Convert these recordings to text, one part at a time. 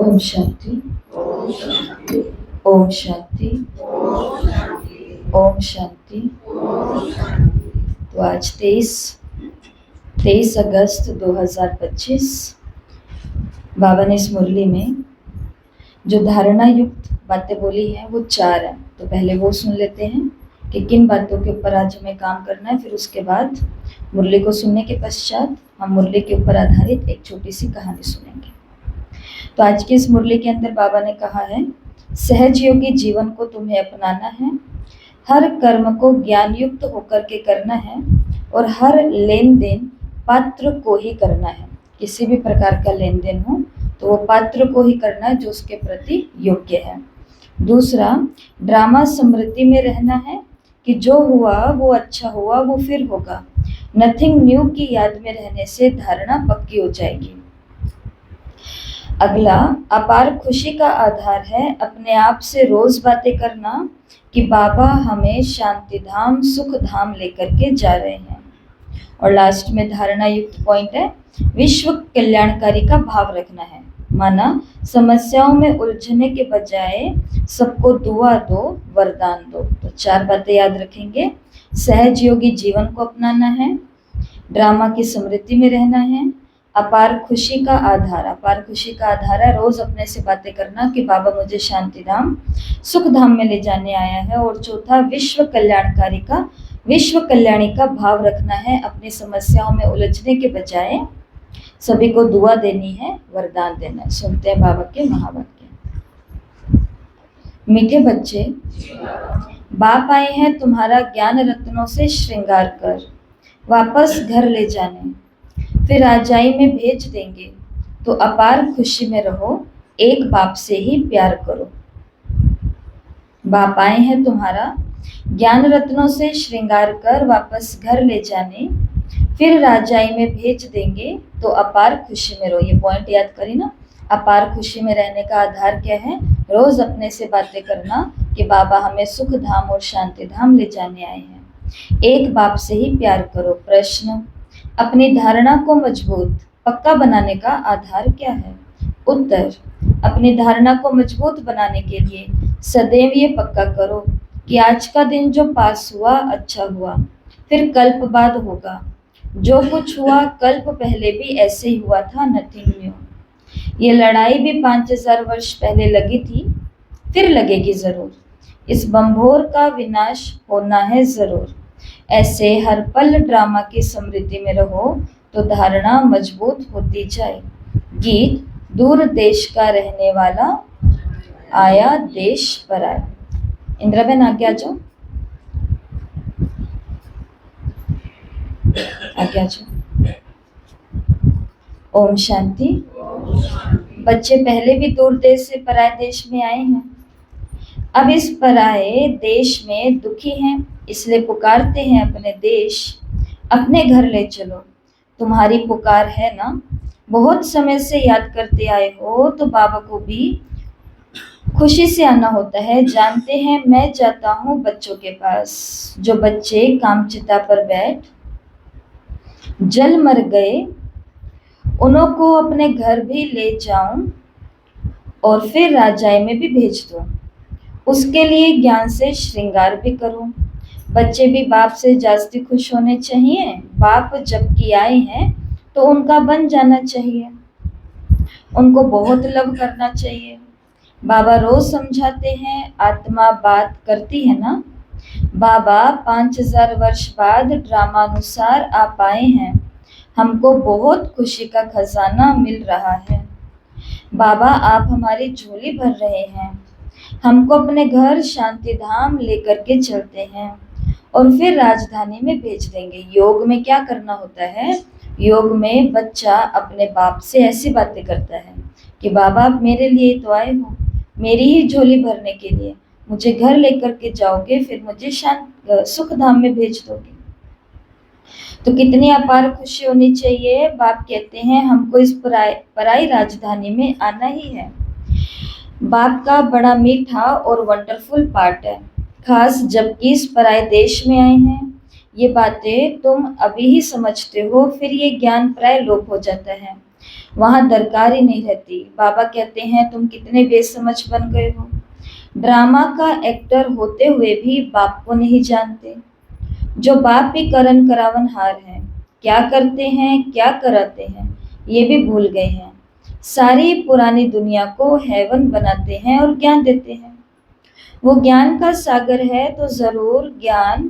ओम शांति। ओम शांति। ओम शांति। तो आज 23 अगस्त 2025 बाबा ने इस मुरली में जो धारणा युक्त बातें बोली हैं वो 4 हैं। तो पहले वो सुन लेते हैं कि किन बातों के ऊपर आज हमें काम करना है। फिर उसके बाद मुरली को सुनने के पश्चात हम मुरली के ऊपर आधारित एक छोटी सी कहानी सुनेंगे। तो आज की इस मुरली के अंदर बाबा ने कहा है, सहज योगी जीवन को तुम्हें अपनाना है, हर कर्म को ज्ञान युक्त होकर के करना है और हर लेन देन पात्र को ही करना है। किसी भी प्रकार का लेन देन हो तो वो पात्र को ही करना है जो उसके प्रति योग्य है। दूसरा, ड्रामा स्मृति में रहना है कि जो हुआ वो अच्छा हुआ, वो फिर होगा। नथिंग न्यू की याद में रहने से धारणा पक्की हो जाएगी। अगला, अपार खुशी का आधार है अपने आप से रोज बातें करना कि बाबा हमें शांति धाम सुख धाम लेकर के जा रहे हैं। और लास्ट में धारणा युक्त पॉइंट है, विश्व कल्याणकारी का भाव रखना है, माना समस्याओं में उलझने के बजाय सबको दुआ दो, वरदान दो। तो 4 बातें याद रखेंगे। सहज योगी जीवन को अपनाना है, ड्रामा की स्मृति में रहना है, अपार खुशी का आधार है रोज अपने से बातें करना कि बाबा मुझे शांति धाम सुख धाम में ले जाने आया है। और चौथा, विश्व कल्याणी का भाव रखना है, अपनी समस्याओं में उलझने के बजाय सभी को दुआ देनी है, वरदान देना है। सुनते हैं बाबा के महावाक्य। मीठे बच्चे, बाप आए हैं तुम्हारा ज्ञान रत्नों से श्रृंगार कर वापस घर ले जाने, फिर राजाई में भेज देंगे। तो अपार खुशी में रहो, एक बाप से ही प्यार करो। बाप आए हैं तुम्हारा ज्ञान रत्नों से श्रृंगार कर वापस घर ले जाने, फिर राजाई में भेज देंगे। तो अपार खुशी में रहो। ये पॉइंट याद करी ना। अपार खुशी में रहने का आधार क्या है? रोज अपने से बातें करना कि बाबा हमें सुख धाम और शांति धाम ले जाने आए हैं। एक बाप से ही प्यार करो। प्रश्न, अपनी धारणा को मजबूत पक्का बनाने का आधार क्या है? उत्तर, अपनी धारणा को मजबूत बनाने के लिए सदैव ये पक्का करो कि आज का दिन जो पास हुआ अच्छा हुआ, फिर कल्प बाद होगा। जो कुछ हुआ कल्प पहले भी ऐसे ही हुआ था, नथिंग न्यू। ये लड़ाई भी 5000 वर्ष पहले लगी थी, फिर लगेगी जरूर। इस बंभोर का विनाश होना है जरूर। ऐसे हर पल ड्रामा की स्मृति में रहो तो धारणा मजबूत होती जाए। गीत, दूर देश का रहने वाला आया देश पर आए। इंदिरा बहन आगे आ जाओ, आगे आ जाओ। ओम शांति। बच्चे पहले भी दूर देश से पराए देश में आए हैं, अब इस पराए देश में दुखी हैं, इसलिए पुकारते हैं अपने देश, अपने घर ले चलो। तुम्हारी पुकार है ना, बहुत समय से याद करते आए हो, तो बाबा को भी खुशी से आना होता है। जानते हैं मैं जाता हूँ बच्चों के पास, जो बच्चे कामचिता पर बैठ जल मर गए, उन्हों को अपने घर भी ले जाऊं और फिर राजाई में भी भेज दूं। उसके लिए ज्ञान से श्रृंगार भी करूं। बच्चे भी बाप से जास्ती खुश होने चाहिए। बाप जबकि आए हैं तो उनका बन जाना चाहिए, उनको बहुत लव करना चाहिए। बाबा रोज समझाते हैं, आत्मा बात करती है ना। बाबा 5000 वर्ष बाद ड्रामानुसार आप आए हैं, हमको बहुत खुशी का खजाना मिल रहा है। बाबा आप हमारी झोली भर रहे हैं, हमको अपने घर शांति धाम लेकर के चलते हैं और फिर राजधानी में भेज देंगे। योग में क्या करना होता है? योग में बच्चा अपने बाप से ऐसी बातें करता है कि बाबा आप मेरे लिए तो आए हो, मेरी ही झोली भरने के लिए, मुझे घर लेकर के जाओगे, फिर मुझे सुख धाम में भेज दोगे। तो कितनी अपार खुशी होनी चाहिए। बाप कहते हैं हमको इस पराई राजधानी में आना ही है। बाप का बड़ा मीठा और वंडरफुल पार्ट है, खास जबकि इस पराए देश में आए हैं। ये बातें तुम अभी ही समझते हो, फिर ये ज्ञान प्राय लोप हो जाता है। वहां दरकार ही नहीं रहती। बाबा कहते हैं तुम कितने बेसमझ बन गए हो, ड्रामा का एक्टर होते हुए भी बाप को नहीं जानते। जो बाप भी करण करावन हार है, क्या करते हैं क्या कराते हैं ये भी भूल गए हैं। सारी पुरानी दुनिया को हेवन बनाते हैं और ज्ञान देते हैं। वो ज्ञान का सागर है तो जरूर ज्ञान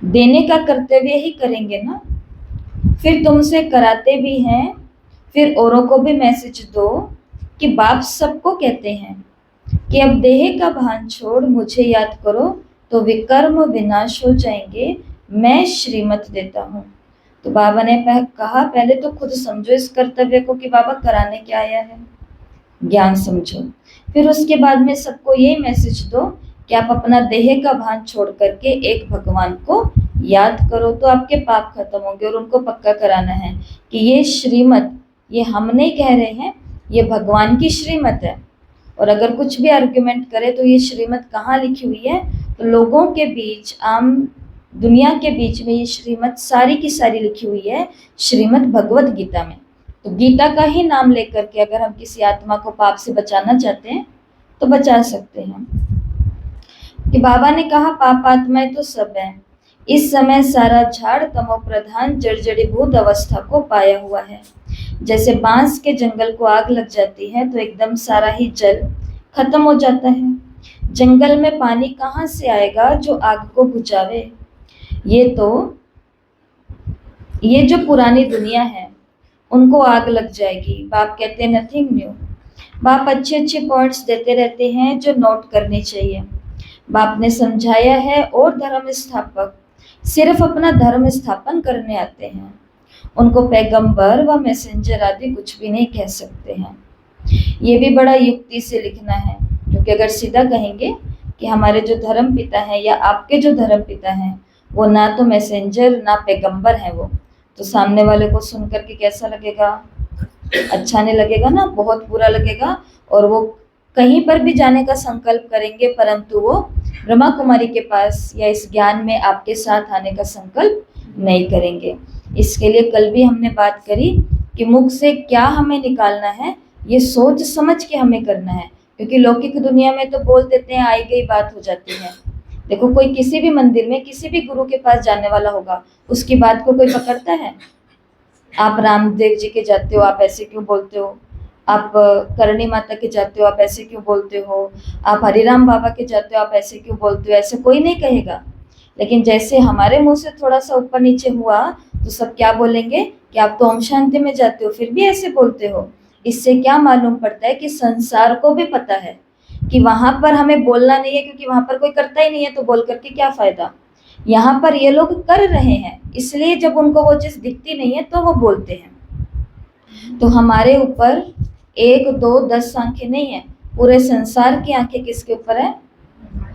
देने का कर्तव्य ही करेंगे ना। फिर तुमसे कराते भी हैं, फिर औरों को भी मैसेज दो कि बाप सबको कहते हैं कि अब देह का भान छोड़ मुझे याद करो तो विकर्म विनाश हो जाएंगे, मैं श्रीमत देता हूँ। तो बाबा ने कहा पहले तो खुद समझो इस कर्तव्य को कि बाबा कराने क्या आया है, ज्ञान समझो। फिर उसके बाद में सबको यही मैसेज दो कि आप अपना देह का भान छोड़ करके एक भगवान को याद करो तो आपके पाप खत्म होंगे। और उनको पक्का कराना है कि ये श्रीमत, ये हम नहीं कह रहे हैं, ये भगवान की श्रीमत है। और अगर कुछ भी आर्ग्यूमेंट करे तो ये श्रीमत कहाँ लिखी हुई है, तो लोगों के बीच, आम दुनिया के बीच में ये श्रीमत सारी की सारी लिखी हुई है श्रीमद् भगवत गीता में। तो गीता का ही नाम लेकर के अगर हम किसी आत्मा को पाप से बचाना चाहते हैं तो बचा सकते हैं। कि बाबा ने कहा पाप आत्माएं तो सब है, इस समय सारा झाड़ तमो प्रधान जर्जरीभूत अवस्था को पाया हुआ है। जैसे बांस के जंगल को आग लग जाती है तो एकदम सारा ही जल खत्म हो जाता है। जंगल में पानी कहाँ से आएगा जो आग को बुझावे। ये जो पुरानी दुनिया है उनको आग लग जाएगी। बाप कहते हैं नथिंग न्यू। बाप अच्छे अच्छे पॉइंट्स देते रहते हैं जो नोट करने चाहिए। बाप ने समझाया है और धर्म स्थापक सिर्फ अपना धर्म स्थापन करने आते हैं, उनको पैगंबर व मैसेंजर आदि कुछ भी नहीं कह सकते हैं। ये भी बड़ा युक्ति से लिखना है, क्योंकि अगर सीधा कहेंगे कि हमारे जो धर्म पिता हैं या आपके जो धर्म पिता हैं वो ना तो मैसेंजर ना पैगंबर हैं, वो तो सामने वाले को सुन करके कैसा लगेगा, अच्छा नहीं लगेगा ना, बहुत बुरा लगेगा। और वो कहीं पर भी जाने का संकल्प करेंगे परंतु वो ब्रह्मा कुमारी के पास या इस ज्ञान में आपके साथ आने का संकल्प नहीं करेंगे। इसके लिए कल भी हमने बात करी कि मुख से क्या हमें निकालना है ये सोच समझ के हमें करना है, क्योंकि लौकिक दुनिया में तो बोल देते हैं आई गई बात हो जाती है। देखो कोई किसी भी मंदिर में किसी भी गुरु के पास जाने वाला होगा, उसकी बात को कोई पकड़ता है। आप रामदेव जी के जाते हो आप ऐसे क्यों बोलते हो, आप करणी माता के जाते हो आप ऐसे क्यों बोलते हो, आप हरिराम बाबा के जाते हो आप ऐसे क्यों बोलते हो, ऐसे कोई नहीं कहेगा। लेकिन जैसे हमारे मुंह से थोड़ा सा ऊपर नीचे हुआ तो सब क्या बोलेंगे कि आप तो ओम शांति में जाते हो फिर भी ऐसे बोलते हो। इससे क्या मालूम पड़ता है कि संसार को भी पता है कि वहां पर हमें बोलना नहीं है, क्योंकि वहां पर कोई करता ही नहीं है तो बोल करके क्या फायदा। यहाँ पर ये लोग कर रहे हैं, इसलिए जब उनको वो चीज दिखती नहीं है तो वो बोलते हैं। तो हमारे ऊपर 1, 2, 10 आंखें नहीं है, पूरे संसार की आंखें किसके ऊपर है,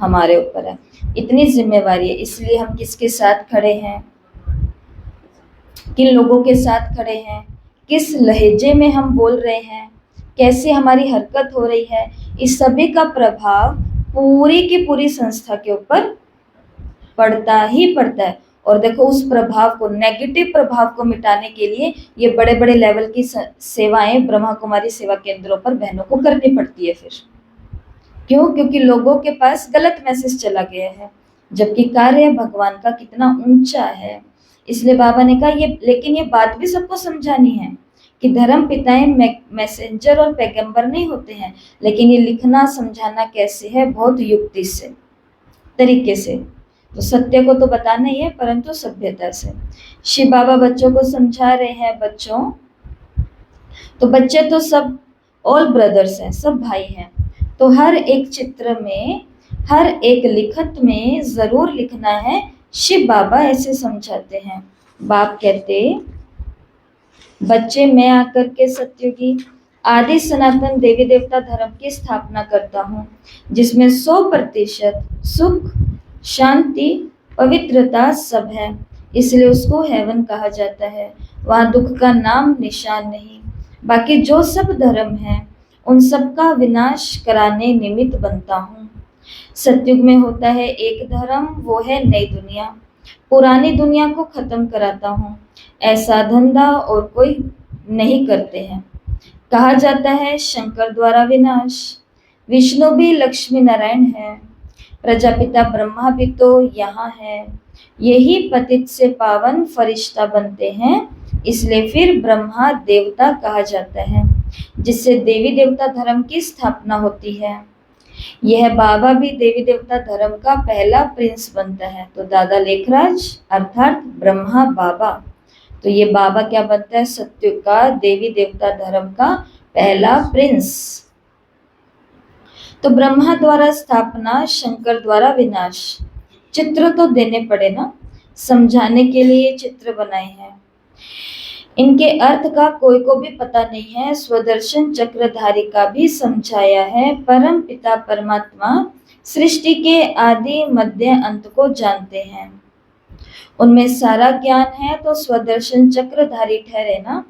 हमारे ऊपर है। इतनी जिम्मेवारी है। इसलिए हम किसके साथ खड़े हैं, किन लोगों के साथ खड़े हैं, किस लहजे में हम बोल रहे हैं, कैसे हमारी हरकत हो रही है, इस सभी का प्रभाव पूरी की पूरी संस्था के ऊपर पड़ता ही पड़ता है। और देखो उस प्रभाव को, नेगेटिव प्रभाव को मिटाने के लिए ये बड़े बड़े लेवल की सेवाएं ब्रह्मा कुमारी सेवा केंद्रों पर बहनों को करनी पड़ती है। फिर क्यों, क्योंकि लोगों के पास गलत मैसेज चला गया है, जबकि कार्य भगवान का कितना ऊंचा है। इसलिए बाबा ने कहा ये, लेकिन ये बात भी सबको समझानी है कि धर्म पिताएं मैसेंजर और पैगंबर नहीं होते हैं, लेकिन ये लिखना समझाना कैसे है, बहुत युक्ति से, तरीके से। तो सत्य को तो बताना ही है परंतु सभ्यता से। शिव बाबा बच्चों को समझा रहे हैं, बच्चों तो बच्चे तो सब ऑल ब्रदर्स हैं, सब भाई हैं, तो हर एक चित्र में, हर एक लिखत में जरूर लिखना है शिव बाबा ऐसे समझाते हैं। बाप कहते बच्चे मैं आकर के सत्युगी आदि सनातन देवी देवता धर्म की स्थापना करता हूँ, जिसमें 100% सुख, शांति, पवित्रता सब है, इसलिए उसको हेवन कहा जाता है। वहाँ दुख का नाम निशान नहीं। बाकी जो सब धर्म है उन सब का विनाश कराने निमित्त बनता हूँ। सतयुग में होता है एक धर्म, वो है नई दुनिया। पुरानी दुनिया को खत्म कराता हूँ। ऐसा धंधा और कोई नहीं करते हैं। कहा जाता है शंकर द्वारा विनाश, विष्णु भी लक्ष्मी नारायण है, प्रजापिता ब्रह्मा भी तो यहाँ है। यही पतित से पावन फरिश्ता बनते हैं, इसलिए फिर ब्रह्मा देवता कहा जाता है, जिससे देवी देवता धर्म की स्थापना होती है। यह बाबा भी देवी देवता धर्म का पहला प्रिंस बनता है। तो दादा लेखराज अर्थात ब्रह्मा बाबा, तो ये बाबा क्या बनता है? सत्युग का देवी देवता धर्म का पहला प्रिंस। तो ब्रह्मा द्वारा स्थापना, शंकर द्वारा विनाश। चित्र तो देने पड़े ना, समझाने के लिए चित्र बनाए हैं। इनके अर्थ का कोई को भी पता नहीं है। स्वदर्शन चक्रधारी का भी समझाया है। परम पिता परमात्मा सृष्टि के आदि मध्य अंत को जानते हैं, उनमें सारा ज्ञान है। तो स्वदर्शन चक्रधारी ठहरे ना,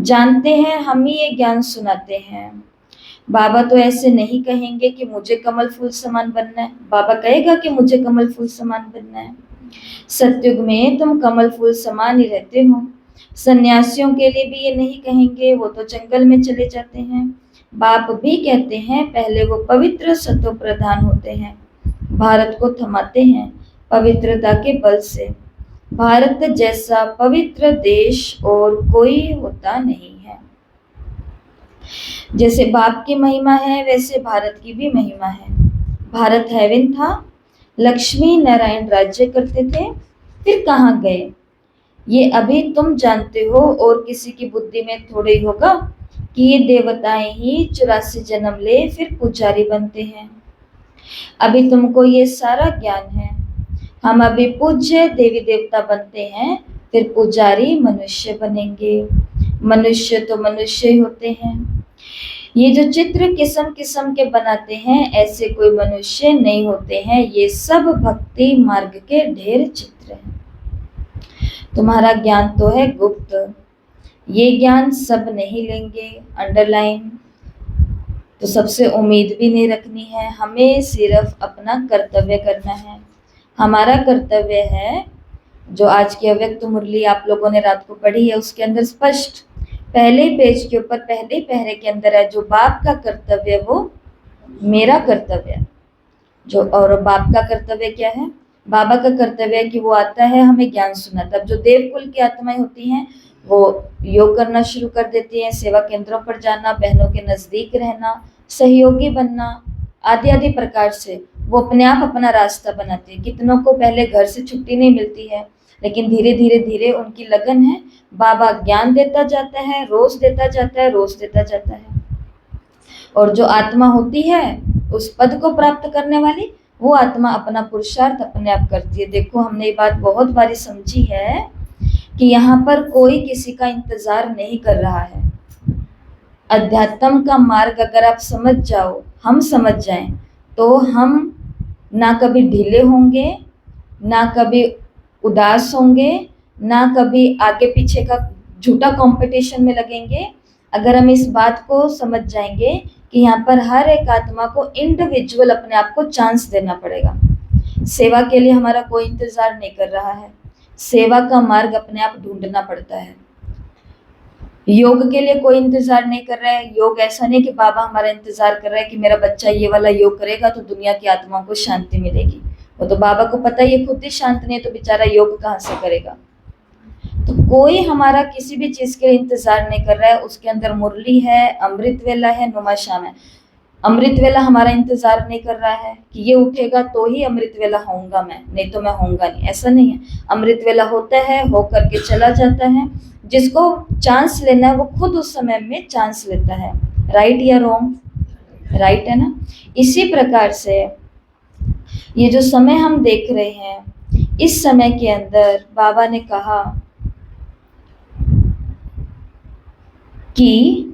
जानते हैं, हम ही ये ज्ञान सुनाते हैं। बाबा तो ऐसे नहीं कहेंगे कि मुझे कमल फूल समान बनना है। बाबा कहेगा कि मुझे कमल फूल समान बनना है। सतयुग में तुम कमल फूल समान ही रहते हो। सन्यासियों के लिए भी ये नहीं कहेंगे, वो तो जंगल में चले जाते हैं। बाप भी कहते हैं पहले वो पवित्र सतो प्रधान होते हैं, भारत को थमाते हैं पवित्रता के बल से। भारत जैसा पवित्र देश और कोई होता नहीं है। जैसे बाप की महिमा है वैसे भारत की भी महिमा है। भारत हेवन था, लक्ष्मी नारायण राज्य करते थे, फिर कहाँ गए ये अभी तुम जानते हो। और किसी की बुद्धि में थोड़े ही होगा कि ये देवताएं ही 84 जन्म ले फिर पुजारी बनते हैं। अभी तुमको ये सारा ज्ञान है। हम अभी पूज्य देवी देवता बनते हैं, फिर पुजारी मनुष्य बनेंगे। मनुष्य तो मनुष्य ही होते हैं। ये जो चित्र किस्म किस्म के बनाते हैं, ऐसे कोई मनुष्य नहीं होते हैं। ये सब भक्ति मार्ग के ढेर चित्र हैं। तुम्हारा ज्ञान तो है गुप्त, ये ज्ञान सब नहीं लेंगे। अंडरलाइन। तो सबसे उम्मीद भी नहीं रखनी है, हमें सिर्फ अपना कर्तव्य करना है। हमारा कर्तव्य है, जो आज की अव्यक्त मुरली आप लोगों ने रात को पढ़ी है, उसके अंदर स्पष्ट पहले पेज के ऊपर पहले पहरे के अंदर है, जो बाप का कर्तव्य वो मेरा कर्तव्य है। जो और बाप का कर्तव्य क्या है? बाबा का कर्तव्य है कि वो आता है हमें ज्ञान सुनाता है। जो देवकुल की आत्माएं होती हैं वो योग करना शुरू कर देती हैं, सेवा केंद्रों पर जाना, बहनों के नजदीक रहना, सहयोगी बनना, आदि आदि प्रकार से वो अपने आप अपना रास्ता बनाते हैं। कितनों को पहले घर से छुट्टी नहीं मिलती है, लेकिन धीरे धीरे धीरे उनकी लगन है। बाबा ज्ञान देता जाता है, रोज देता जाता है, रोज देता जाता है। और जो आत्मा होती है उस पद को प्राप्त करने वाली, वो आत्मा अपना पुरुषार्थ अपने आप करती है। देखो हमने ये बात बहुत बारी समझी है कि यहाँ पर कोई किसी का इंतजार नहीं कर रहा है। अध्यात्म का मार्ग अगर आप समझ जाओ, हम समझ जाएं, तो हम ना कभी ढीले होंगे, ना कभी उदास होंगे, ना कभी आगे पीछे का झूठा कंपटीशन में लगेंगे। अगर हम इस बात को समझ जाएंगे कि यहाँ पर हर एक आत्मा को इंडिविजुअल अपने आप को चांस देना पड़ेगा। सेवा के लिए हमारा कोई इंतजार नहीं कर रहा है, सेवा का मार्ग अपने आप ढूंढना पड़ता है। योग के लिए कोई इंतजार नहीं कर रहा है। योग ऐसा नहीं कि बाबा हमारा इंतजार कर रहा है कि मेरा बच्चा ये वाला योग करेगा तो दुनिया की आत्माओं को शांति मिलेगी। वो तो बाबा को पता है ये खुद ही शांत नहीं है, तो बेचारा योग कहाँ से करेगा। तो कोई हमारा किसी भी चीज के लिए इंतजार नहीं कर रहा है। उसके अंदर मुरली है, अमृत वेला है, नुमा शाम है। अमृत वेला हमारा इंतजार नहीं कर रहा है कि ये उठेगा तो ही अमृत वेला होऊंगा मैं, नहीं तो मैं होऊंगा नहीं, ऐसा नहीं है। अमृत वेला होता है, हो करके चला जाता है। जिसको चांस लेना है वो खुद उस समय में चांस लेता है। राइट या रॉन्ग? राइट है ना। इसी प्रकार से ये जो समय हम देख रहे हैं, इस समय के अंदर बाबा ने कहा कि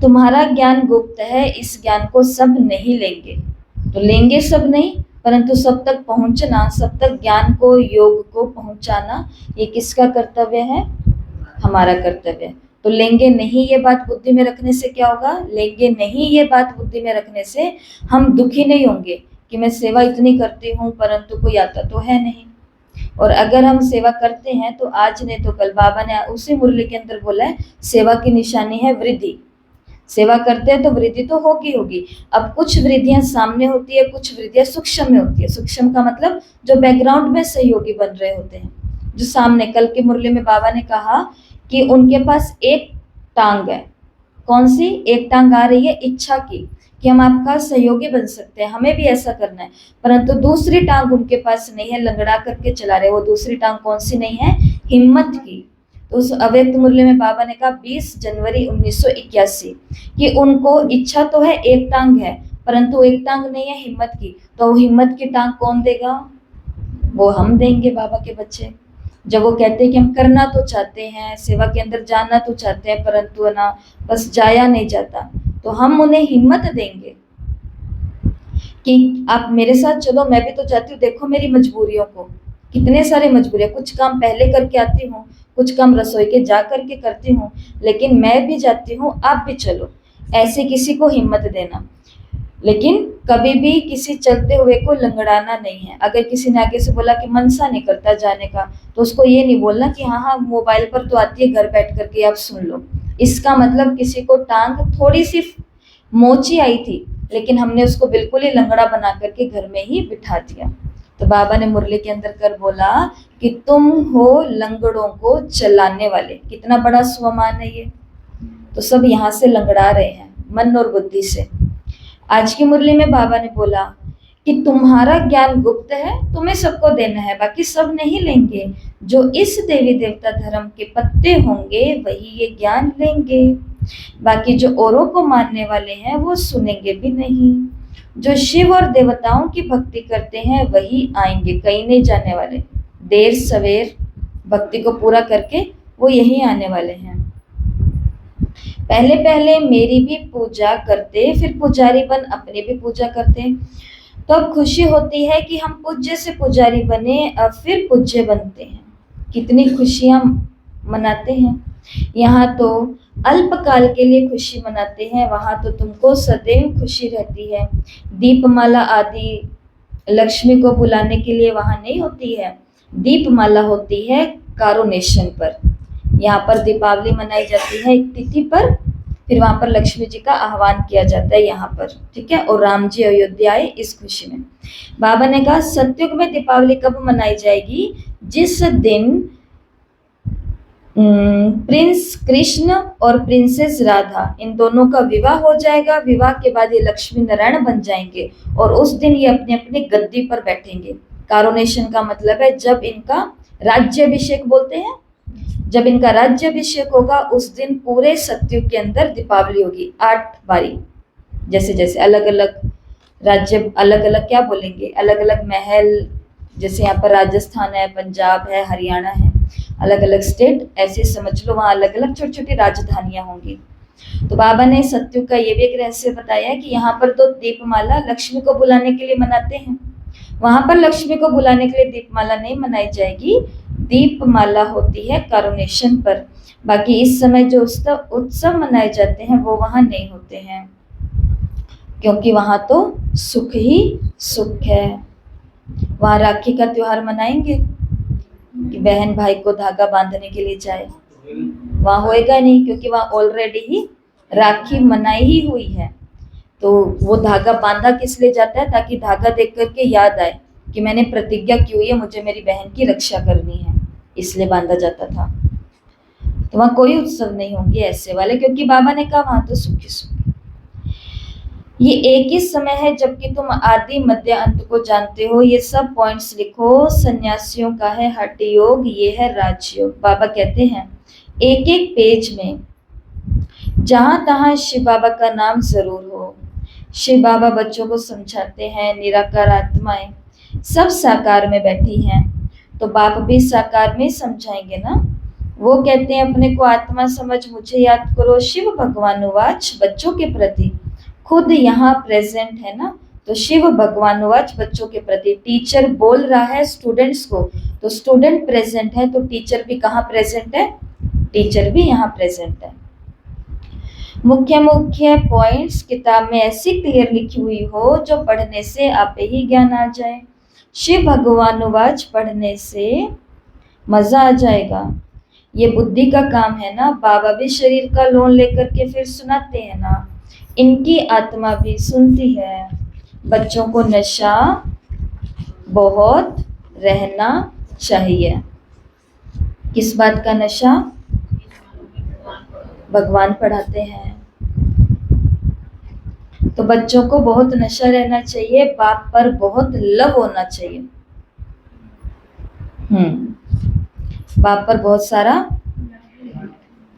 तुम्हारा ज्ञान गुप्त है, इस ज्ञान को सब नहीं लेंगे। तो लेंगे सब नहीं, परंतु सब तक पहुंचना, सब तक ज्ञान को, योग को पहुंचाना, ये किसका कर्तव्य है? हमारा कर्तव्य है। तो लेंगे नहीं ये बात बुद्धि में रखने से क्या होगा? लेंगे नहीं ये बात बुद्धि में रखने से हम दुखी नहीं होंगे कि मैं सेवा इतनी करती हूँ परंतु कोई आता तो है नहीं। और अगर हम सेवा करते हैं तो आज नहीं तो कल, बाबा ने उसी मुरली के अंदर बोला है सेवा की निशानी है वृद्धि। सेवा करते हैं तो वृद्धि तो होगी होगी। अब कुछ वृद्धियां सामने होती है, कुछ वृद्धियां सूक्ष्म में होती है। सूक्ष्म का मतलब जो बैकग्राउंड में सहयोगी बन रहे होते हैं, जो सामने। कल की मुरली में बाबा ने कहा कि उनके पास एक टांग है। कौन सी एक टांग आ रही है? इच्छा की, कि हम आपका सहयोगी बन सकते हैं, हमें भी ऐसा करना है। परंतु दूसरी टांग उनके पास नहीं है, लंगड़ा करके चला रहे। वो दूसरी टांग कौन सी नहीं है? हिम्मत की। तो उस अव्यक्त मुरली में बाबा ने कहा 20 जनवरी 1981 कि उनको इच्छा तो है, एक टांग है, परंतु एक टांग नहीं है हिम्मत की। तो हिम्मत की टांग कौन देगा? वो हम देंगे, बाबा के बच्चे। जब वो कहते हैं कि हम करना तो चाहते हैं, सेवा के अंदर जाना तो चाहते हैं, परंतु ना बस जाया नहीं जाता, तो हम उन्हें हिम्मत देंगे कि आप मेरे साथ चलो, मैं भी तो चाहती हूँ। देखो मेरी मजबूरियों को, कितने सारे मजबूरियां, कुछ काम पहले करके आती हूँ, कुछ काम रसोई के जा करके करती हूँ, लेकिन मैं भी जाती हूँ, आप भी चलो। ऐसे किसी को हिम्मत देना, लेकिन कभी भी किसी चलते हुए को लंगड़ाना नहीं है। अगर किसी ने आगे से बोला कि मनसा नहीं करता जाने का, तो उसको ये नहीं बोलना कि हाँ हाँ मोबाइल पर तो आती है, घर बैठ करके आप सुन लो। इसका मतलब किसी को टांग थोड़ी सी मोची आई थी, लेकिन हमने उसको बिल्कुल ही लंगड़ा बना करके घर में ही बिठा दिया। तो बाबा ने मुरली के अंदर कर बोला कि तुम हो लंगड़ों को चलाने वाले। कितना बड़ा स्वमान है ये। तो सब यहाँ से लंगड़ा रहे हैं, मन और बुद्धि से। आज की मुरली में बाबा ने बोला कि तुम्हारा ज्ञान गुप्त है, तुम्हें सबको देना है, बाकी सब नहीं लेंगे। जो इस देवी देवता धर्म के पत्ते होंगे वही ये ज्ञान लेंगे, बाकी जो औरों को मानने वाले हैं वो सुनेंगे भी नहीं। जो शिव और देवताओं की भक्ति करते हैं वही आएंगे, कहीं नहीं जाने वाले। देर सवेर भक्ति को पूरा करके वो यही आने वाले हैं। पहले पहले मेरी भी पूजा करते, फिर पुजारी बन अपनी भी पूजा करते। तो अब खुशी होती है कि हम पूज्य से पुजारी बने, अब फिर पूज्य बनते हैं। कितनी खुशियां मनाते हैं। यहाँ तो अल्पकाल के लिए खुशी मनाते हैं, वहां तो तुमको सदैव खुशी रहती है। दीपमाला आदि लक्ष्मी को बुलाने के लिए वहां नहीं होती है, दीपमाला होती है कारोनेशन पर। यहाँ पर दीपावली मनाई जाती है एक तिथि पर, फिर वहां पर लक्ष्मी जी का आह्वान किया जाता है यहाँ पर, ठीक है। और राम जी अयोध्या आए इस खुशी में। बाबा ने कहा सतयुग में दीपावली कब मनाई जाएगी? जिस दिन प्रिंस कृष्ण और प्रिंसेस राधा, इन दोनों का विवाह हो जाएगा। विवाह के बाद ये लक्ष्मी नारायण बन जाएंगे और उस दिन ये अपनी अपनी गद्दी पर बैठेंगे। कारोनेशन का मतलब है जब इनका राज्याभिषेक बोलते हैं, जब इनका राज्याभिषेक होगा उस दिन पूरे सतयुग के अंदर दीपावली होगी 8 बारी। जैसे जैसे अलग अलग राज्य, अलग अलग क्या बोलेंगे, अलग अलग महल। जैसे यहाँ पर राजस्थान है, पंजाब है, हरियाणा है, अलग अलग स्टेट, ऐसे समझ लो वहाँ अलग अलग छोटी छोटी राजधानियां होंगी। तो बाबा ने सतयुग का ये भी एक रहस्य बताया कि यहाँ पर तो दीपमाला लक्ष्मी को बुलाने के लिए मनाते हैं, वहां पर लक्ष्मी को बुलाने के लिए दीपमाला नहीं मनाई जाएगी। दीपमाला होती है कारोनेशन पर। बाकी इस समय जो उत्सव मनाए जाते हैं वो वहां नहीं होते हैं, क्योंकि वहां तो सुख ही सुख है। वहां राखी का त्योहार मनाएंगे कि बहन भाई को धागा बांधने के लिए जाए, वहां होएगा नहीं, क्योंकि वहां ऑलरेडी ही राखी मनाई ही हुई है। तो वो धागा बांधा किस लिए जाता है? ताकि धागा देख करके याद आए कि मैंने प्रतिज्ञा की हुई है, मुझे मेरी बहन की रक्षा करनी है, इसलिए बांधा जाता था। तो वहां कोई उत्सव नहीं होंगे ऐसे वाले, क्योंकि बाबा ने कहा वहां तो सुख ही सुख। ये एक ही समय है जबकि तुम आदि मध्य अंत को जानते हो। ये सब पॉइंट्स लिखो। सन्यासियों का है हठ योग, ये है राजयोग। बाबा कहते हैं एक एक पेज में जहां तहां शिव बाबा का नाम जरूर हो। शिव बाबा बच्चों को समझाते हैं निराकार आत्माएं सब साकार में बैठी हैं, तो बाप भी साकार में समझाएंगे ना। वो कहते हैं अपने को आत्मा समझ मुझे याद करो। शिव भगवान वाच बच्चों के प्रति, खुद यहाँ प्रेजेंट है ना, तो शिव भगवान वाच बच्चों के प्रति। टीचर बोल रहा है स्टूडेंट्स को, तो स्टूडेंट प्रेजेंट है, तो टीचर भी कहाँ प्रेजेंट है? टीचर भी यहाँ प्रेजेंट है। मुख्य मुख्य पॉइंट्स किताब में ऐसी क्लियर लिखी हुई हो जो पढ़ने से आप ही ज्ञान आ जाए। शिव भगवानुवाच पढ़ने से मजा आ जाएगा। ये बुद्धि का काम है ना, बाबा भी शरीर का लोन लेकर के फिर सुनाते हैं ना, इनकी आत्मा भी सुनती है। बच्चों को नशा बहुत रहना चाहिए। किस बात का नशा? भगवान पढ़ाते हैं तो बच्चों को बहुत नशा रहना चाहिए, बाप पर बहुत लव होना चाहिए। बाप पर बहुत सारा।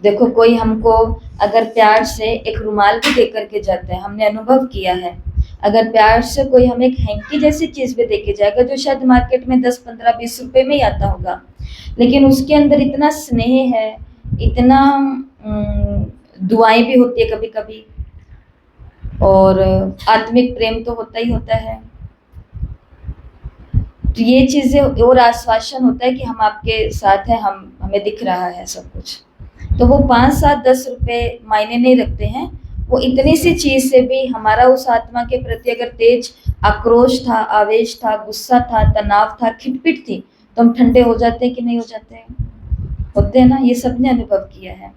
देखो कोई हमको अगर प्यार से एक रुमाल भी दे करके जाता है, हमने अनुभव किया है, अगर प्यार से कोई हमें एक हैंकी जैसी चीज भी देके जाएगा जो शायद मार्केट में 10, 15, 20 रुपए में ही आता होगा, लेकिन उसके अंदर इतना स्नेह है, इतना दुआएं भी होती है कभी कभी, और आत्मिक प्रेम तो होता ही होता है। तो ये चीजें और आश्वासन होता है कि हम आपके साथ हैं, हमें दिख रहा है सब कुछ। तो वो 5, 7, 10 रुपए मायने नहीं रखते हैं। वो इतनी सी चीज से भी हमारा उस आत्मा के प्रति अगर तेज आक्रोश था, आवेश था, गुस्सा था, तनाव था, खिटपिट थी, तो हम ठंडे हो जाते हैं कि नहीं हो जाते हैं? होते हैं ना। ये सबने अनुभव किया है।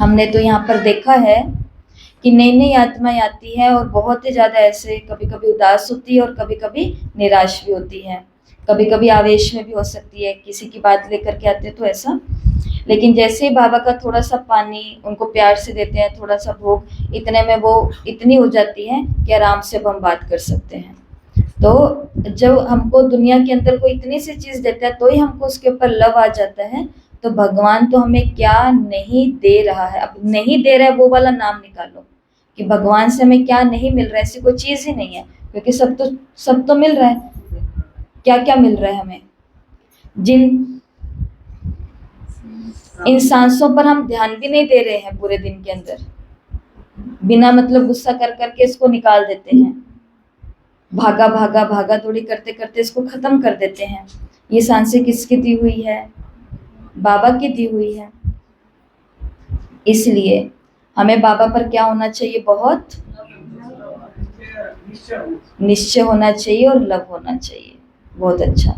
हमने तो यहाँ पर देखा है कि नई नई आत्माएं आती है और बहुत ही ज्यादा ऐसे कभी कभी उदास होती है और कभी कभी निराश भी होती है, कभी कभी आवेश में भी हो सकती है, किसी की बात लेकर के आते तो ऐसा। लेकिन जैसे ही बाबा का थोड़ा सा पानी उनको प्यार से देते हैं, थोड़ा सा भोग, इतने में वो इतनी हो जाती है कि आराम से अब हम बात कर सकते हैं। तो जब हमको दुनिया के अंदर कोई इतनी सी चीज देता है तो ही हमको उसके ऊपर लव आ जाता है। तो भगवान तो हमें क्या नहीं दे रहा है। अब नहीं दे रहा है वो वाला नाम निकालो कि भगवान से हमें क्या नहीं मिल रहा है। ऐसी कोई चीज ही नहीं है, क्योंकि सब तो मिल रहा है। क्या क्या मिल रहा है हमें? जिन इन सांसों पर हम ध्यान भी नहीं दे रहे हैं पूरे दिन के अंदर, बिना मतलब गुस्सा कर करके इसको निकाल देते हैं, भागा भागा भागा दौड़ी करते करते इसको खत्म कर देते हैं। ये सांसें किसकी दी हुई है? बाबा की दी हुई है। इसलिए हमें बाबा पर क्या होना चाहिए? बहुत निश्चय होना चाहिए और लव होना चाहिए। बहुत अच्छा।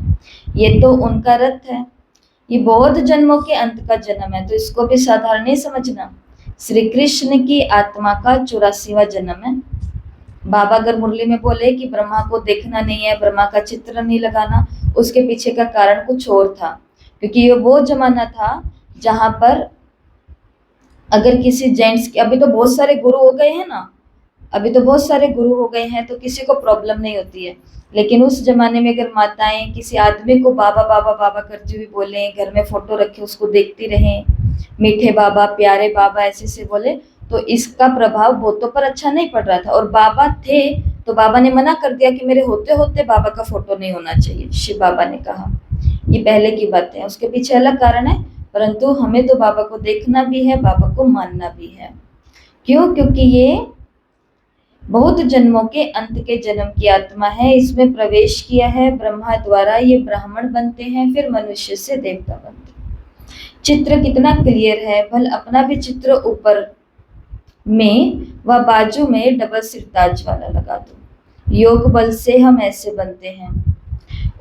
ये तो उनका रथ है, ये बहुत जन्मों के अंत का जन्म है, तो इसको भी साधारण नहीं समझना। श्री कृष्ण की आत्मा का 84वां जन्म है। बाबा अगर मुरली में बोले कि ब्रह्मा को देखना नहीं है, ब्रह्मा का चित्र नहीं लगाना, उसके पीछे का कारण कुछ और था, क्योंकि ये वो जमाना था जहां पर अगर किसी जेंट्स की, अभी तो बहुत सारे गुरु हो गए हैं ना, अभी तो बहुत सारे गुरु हो गए हैं तो किसी को प्रॉब्लम नहीं होती है, लेकिन उस जमाने में अगर माताएं किसी आदमी को बाबा बाबा बाबा करते हुए बोले, घर में फोटो रखे उसको देखती रहें, मीठे बाबा, प्यारे बाबा ऐसे से बोले, तो इसका प्रभाव बहुतों पर अच्छा नहीं पड़ रहा था। और बाबा थे तो बाबा ने मना कर दिया कि मेरे होते होते बाबा का फोटो नहीं होना चाहिए, शिव बाबा ने कहा। ये पहले की बातें हैं, उसके पीछे अलग कारण है, परंतु हमें तो बाबा को देखना भी है, बाबा को मानना भी है। क्यों? क्योंकि ये बहुत जन्मों के अंत के जन्म की आत्मा है, इसमें प्रवेश किया है ब्रह्मा द्वारा। ये ब्राह्मण बनते हैं, फिर मनुष्य से देवता बनते हैं। चित्र कितना क्लियर है। भल अपना भी चित्र ऊपर में व बाजू में डबल सिरताज वाला लगा दो। योग बल से हम ऐसे बनते हैं।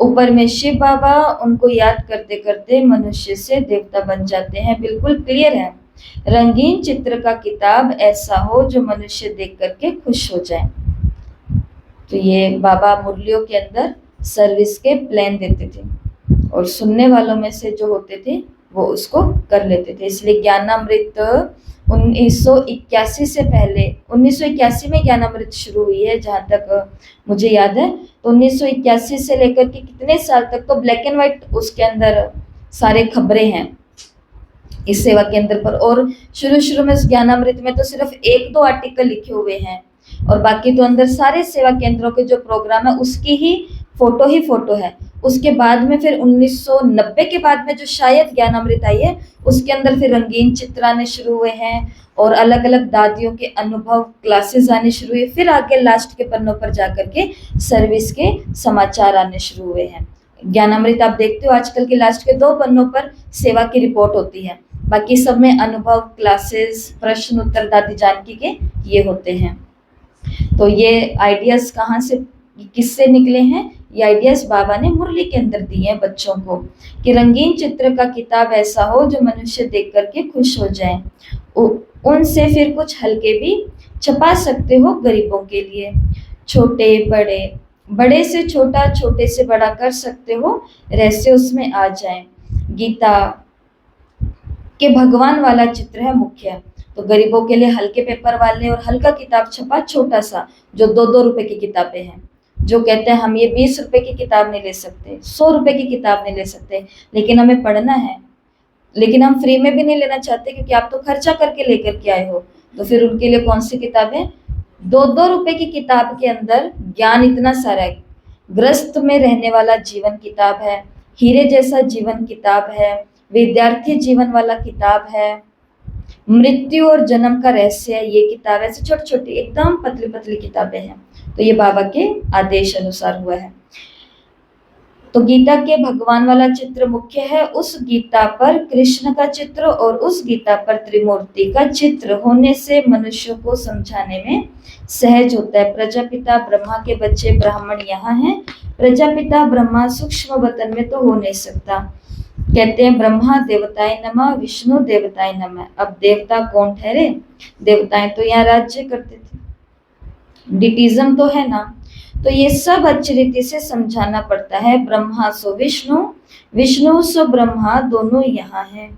ऊपर में शिव बाबा, उनको याद करते करते मनुष्य से देवता बन जाते हैं। बिल्कुल क्लियर है। रंगीन चित्र का किताब ऐसा हो जो मनुष्य देख करके खुश हो जाए। तो ये बाबा मुरलियों के अंदर सर्विस के प्लान देते थे और सुनने वालों में से जो होते थे वो उसको कर लेते थे। इसलिए ज्ञानामृत 1981 से पहले, 1981 में ज्ञानामृत शुरू हुई है जहाँ तक मुझे याद है। तो 1981 से लेकर के कितने साल तक तो ब्लैक एंड व्हाइट उसके अंदर सारे खबरें हैं इस सेवा केंद्र पर। और शुरू में इस ज्ञानामृत में तो सिर्फ 1-2 आर्टिकल लिखे हुए हैं और बाकी तो अंदर सारे सेवा केंद्रों के जो प्रोग्राम है उसकी ही फोटो है। उसके बाद में फिर 1990 के बाद में जो शायद ज्ञानामृत आई है उसके अंदर फिर रंगीन चित्र आने शुरू हुए हैं और अलग अलग दादियों के अनुभव क्लासेस आने शुरू हुए। फिर आगे लास्ट के पन्नों पर जाकर के सर्विस के समाचार आने शुरू हुए हैं। ज्ञानामृत आप देखते हो आजकल के लास्ट के 2 पन्नों पर सेवा की रिपोर्ट होती है, बाकी सब में अनुभव, क्लासेस, प्रश्न उत्तर, दादी जानकी के ये होते हैं। तो ये आइडियाज कहाँ से, किससे निकले हैं? ये आइडियाज बाबा ने मुरली के अंदर दिए हैं बच्चों को कि रंगीन चित्र का किताब ऐसा हो जो मनुष्य देख करके खुश हो जाए। उनसे फिर कुछ हल्के भी छपा सकते हो गरीबों के लिए। छोटे बड़े, बड़े से छोटा, छोटे से बड़ा कर सकते हो, रहस्य उसमें आ जाए। गीता के भगवान वाला चित्र है मुख्य, तो गरीबों के लिए हल्के पेपर वाले और हल्का किताब छपा छोटा सा, जो 2-2 रुपए की किताबें हैं। जो कहते हैं हम ये 20 रुपए की किताब नहीं ले सकते, 100 रुपए की किताब नहीं ले सकते, लेकिन हमें पढ़ना है, लेकिन हम फ्री में भी नहीं लेना चाहते क्योंकि आप तो खर्चा करके लेकर के आए हो। तो फिर उनके लिए कौन सी किताबें? 2-2 रुपए की किताब के अंदर ज्ञान इतना सारा है। ग्रस्त में रहने वाला जीवन किताब है, हीरे जैसा जीवन किताब है, विद्यार्थी जीवन वाला किताब है, मृत्यु और जन्म का रहस्य है ये किताब। ऐसे छोटी छोटी एकदम पतली पतली किताबें हैं। तो ये बाबा के आदेश अनुसार हुआ है। तो गीता के भगवान वाला चित्र मुख्य है, उस गीता पर कृष्ण का चित्र और उस गीता पर त्रिमूर्ति का चित्र होने से मनुष्य को समझाने में सहज होता है। प्रजापिता ब्रह्मा के बच्चे ब्राह्मण यहाँ हैं। प्रजापिता ब्रह्मा सूक्ष्म वतन में तो हो नहीं सकता। कहते हैं ब्रह्मा देवताए नमः, विष्णु देवताए नमः। अब देवता कौन ठहरे? देवताएं तो यहाँ राज्य करते थे, डिटिज्म तो है ना। तो ये सब अच्छी रीति से समझाना पड़ता है। ब्रह्मा सो विष्णु, विष्णु सो ब्रह्मा, दोनों यहाँ हैं।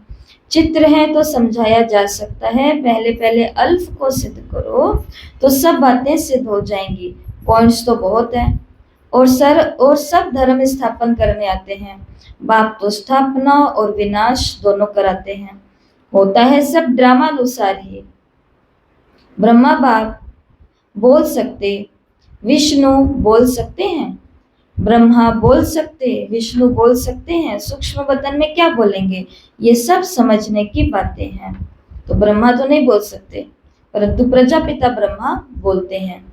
चित्र है तो समझाया जा सकता है। पहले पहले अल्फ को सिद्ध करो तो सब बातें सिद्ध हो जाएंगी। पॉइंट्स तो बहुत हैं और सब धर्म स्थापन करने आते हैं। बाप तो स्थापना और विनाश दोनों कराते हैं। होता है सब ड्रामा अनुसार ही। ब्रह्मा बाप बोल सकते, विष्णु बोल सकते हैं, ब्रह्मा बोल सकते, विष्णु बोल सकते हैं, सूक्ष्म वतन में क्या बोलेंगे? ये सब समझने की बातें हैं। तो ब्रह्मा तो नहीं बोल सकते, परंतु प्रजापिता ब्रह्मा बोलते हैं।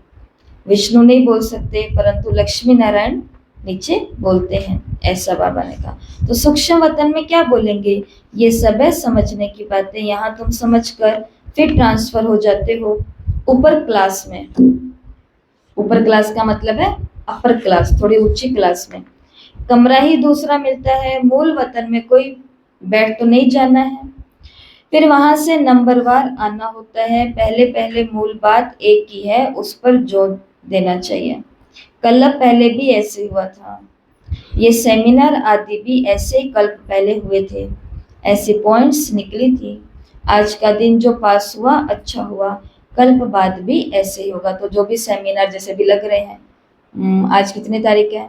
विष्णु नहीं बोल सकते, परंतु लक्ष्मी नारायण नीचे बोलते हैं, ऐसा बाबा ने कहा। तो सूक्ष्म वतन में क्या बोलेंगे? ये सब है समझने की बातें। यहाँ तुम समझकर फिर ट्रांसफर हो जाते हो ऊपर क्लास में। ऊपर क्लास का मतलब है अपर क्लास, थोड़ी ऊंची क्लास में। कमरा ही दूसरा मिलता है, मूल वतन में कोई बैठ तो नहीं जाना है। फिर वहां से नंबरवार आना होता है। पहले पहले मूल बात एक ही है, उस पर जोर देना चाहिए। कल पहले भी ऐसे हुआ था। ये सेमिनार आदि भी ऐसे ही कल पहले हुए थे, ऐसी पॉइंट्स निकली थी। आज का दिन जो पास हुआ अच्छा हुआ, कल्प बाद भी ऐसे ही होगा। तो जो भी सेमिनार जैसे भी लग रहे हैं, आज कितनी तारीख है?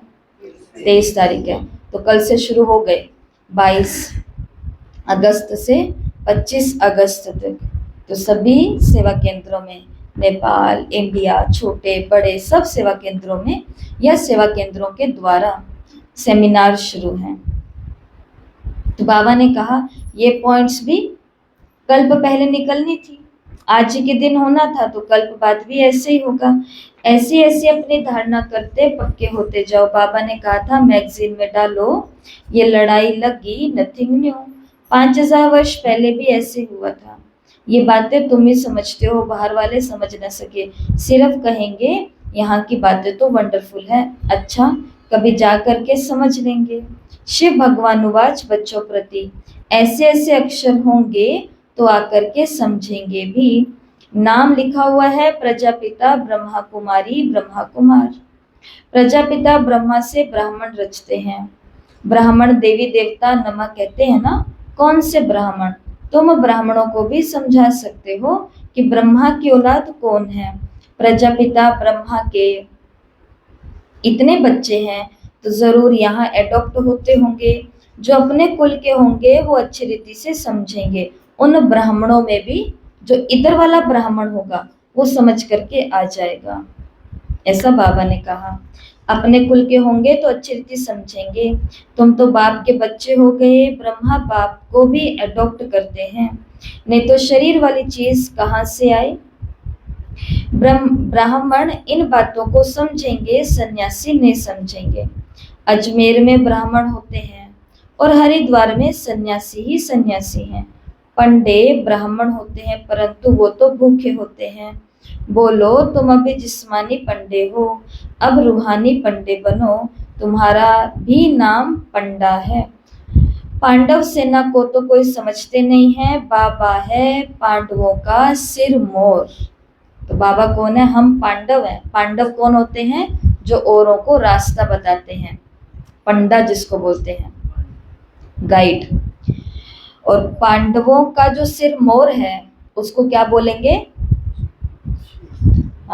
23 तारीख है। तो कल से शुरू हो गए 22 अगस्त से 25 अगस्त तक। तो सभी सेवा केंद्रों में, नेपाल, इंडिया, छोटे बड़े सब सेवा केंद्रों में या सेवा केंद्रों के द्वारा सेमिनार शुरू हैं। तो बाबा ने कहा ये पॉइंट्स भी कल्प पहले निकलनी थी, आज के दिन होना था, तो कल्प बाद भी ऐसे ही होगा। ऐसी ऐसी अपनी धारणा करते पक्के होते जाओ। बाबा ने कहा था मैगजीन में डालो, ये लड़ाई लगी नथिंग न्यू। 5000 वर्ष पहले भी ऐसे हुआ था। ये बातें तुम ही समझते हो, बाहर वाले समझ न सके, सिर्फ कहेंगे यहाँ की बातें तो वंडरफुल है। अच्छा, कभी जा करके समझ लेंगे। शिव भगवान उवाच बच्चों प्रति, ऐसे ऐसे अक्षर होंगे तो आकर के समझेंगे भी। नाम लिखा हुआ है प्रजापिता ब्रह्मा कुमारी ब्रह्मा कुमार। प्रजापिता ब्रह्मा से ब्राह्मण रचते हैं। ब्राह्मण देवी देवता नमः कहते हैं ना। कौन से ब्राह्मण? तुम ब्राह्मणों को भी समझा सकते हो कि ब्रह्मा की औलाद कौन है। प्रजापिता ब्रह्मा के इतने बच्चे हैं तो जरूर यहाँ एडॉप्ट होते होंगे। जो अपने कुल के होंगे वो अच्छी रीति से समझेंगे। उन ब्राह्मणों में भी जो इधर वाला ब्राह्मण होगा वो समझ करके आ जाएगा, ऐसा बाबा ने कहा। अपने कुल के होंगे तो अच्छी रीति समझेंगे। तुम तो बाप के बच्चे हो गए। ब्रह्मा बाप को भी एडॉप्ट करते हैं, नहीं तो शरीर वाली चीज कहाँ से आए। ब्राह्मण इन बातों को समझेंगे, सन्यासी नहीं समझेंगे। अजमेर में ब्राह्मण होते हैं और हरिद्वार में सन्यासी ही सन्यासी हैं। पंडे ब्राह्मण होते हैं परंतु वो तो भूखे होते हैं। बोलो तुम अभी जिस्मानी पंडे हो, अब रूहानी पंडे बनो। तुम्हारा भी नाम पंडा है। पांडव सेना को तो कोई समझते नहीं है, बाबा है पांडवों का सिर मोर। तो बाबा कौन है? हम पांडव हैं। पांडव कौन होते हैं? जो औरों को रास्ता बताते हैं, पंडा जिसको बोलते हैं, गाइड। और पांडवों का जो सिर मोर है उसको क्या बोलेंगे?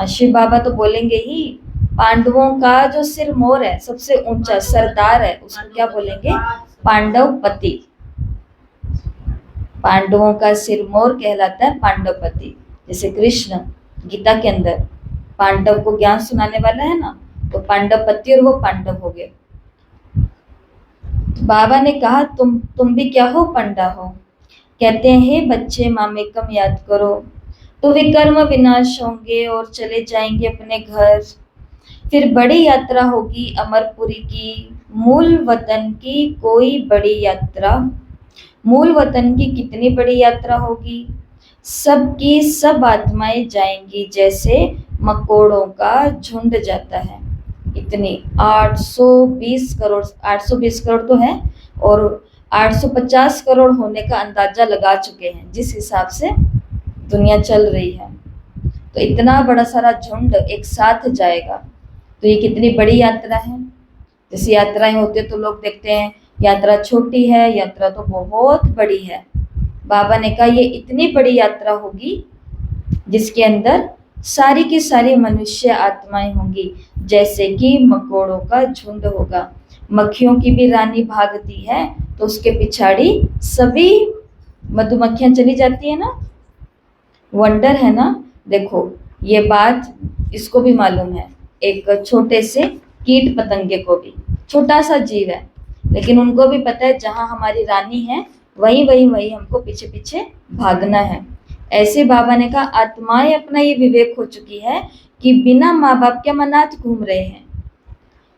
शिव बाबा तो बोलेंगे ही। पांडवों का जो सिर मोर है, सबसे ऊंचा सरदार है, उसको क्या बोलेंगे? पांडवपति। पांडवों का सिर मोर कहलाता है पांडवपति। जैसे कृष्ण गीता के अंदर पांडव को ज्ञान सुनाने वाला है ना, तो पांडवपति और वो पांडव हो गए। तो बाबा ने कहा तुम भी क्या हो? पंडा हो। कहते हैं हे बच्चे मामेकम याद करो, तो विकर्म विनाश होंगे और चले जाएंगे अपने घर। फिर बड़ी यात्रा होगी अमरपुरी की, मूल वतन की कोई बड़ी यात्रा। मूल वतन की कितनी बड़ी यात्रा होगी? सबकी सब आत्माएं जाएंगी जैसे मकोड़ों का झुंड जाता है। इतनी 820 करोड़, 820 करोड़ तो है, और 850 करोड़ होने का अंदाजा लगा चुके हैं जिस हिसाब से दुनिया चल रही है। तो इतना बड़ा सारा झुंड एक साथ जाएगा, तो ये कितनी बड़ी यात्रा है। जैसे यात्राएं होती है तो लोग देखते हैं यात्रा छोटी है, यात्रा तो बहुत बड़ी है। बाबा ने कहा ये इतनी बड़ी यात्रा होगी जिसके अंदर सारी की सारी मनुष्य आत्माएं होंगी, जैसे कि मकोड़ों का झुंड होगा। मक्खियों की भी रानी भागती है तो उसके पिछाड़ी सभी मधुमक्खियां चली जाती है ना। वंडर है ना। देखो ये बात इसको भी मालूम है, एक छोटे से कीट पतंगे को भी, छोटा सा जीव है, लेकिन उनको भी पता है जहां हमारी रानी है वहीं वहीं वहीं हमको पीछे पीछे भागना है। ऐसे बाबा ने कहा आत्माएं अपना ये विवेक हो चुकी है कि बिना माँ बाप के हम अनाथ घूम रहे हैं,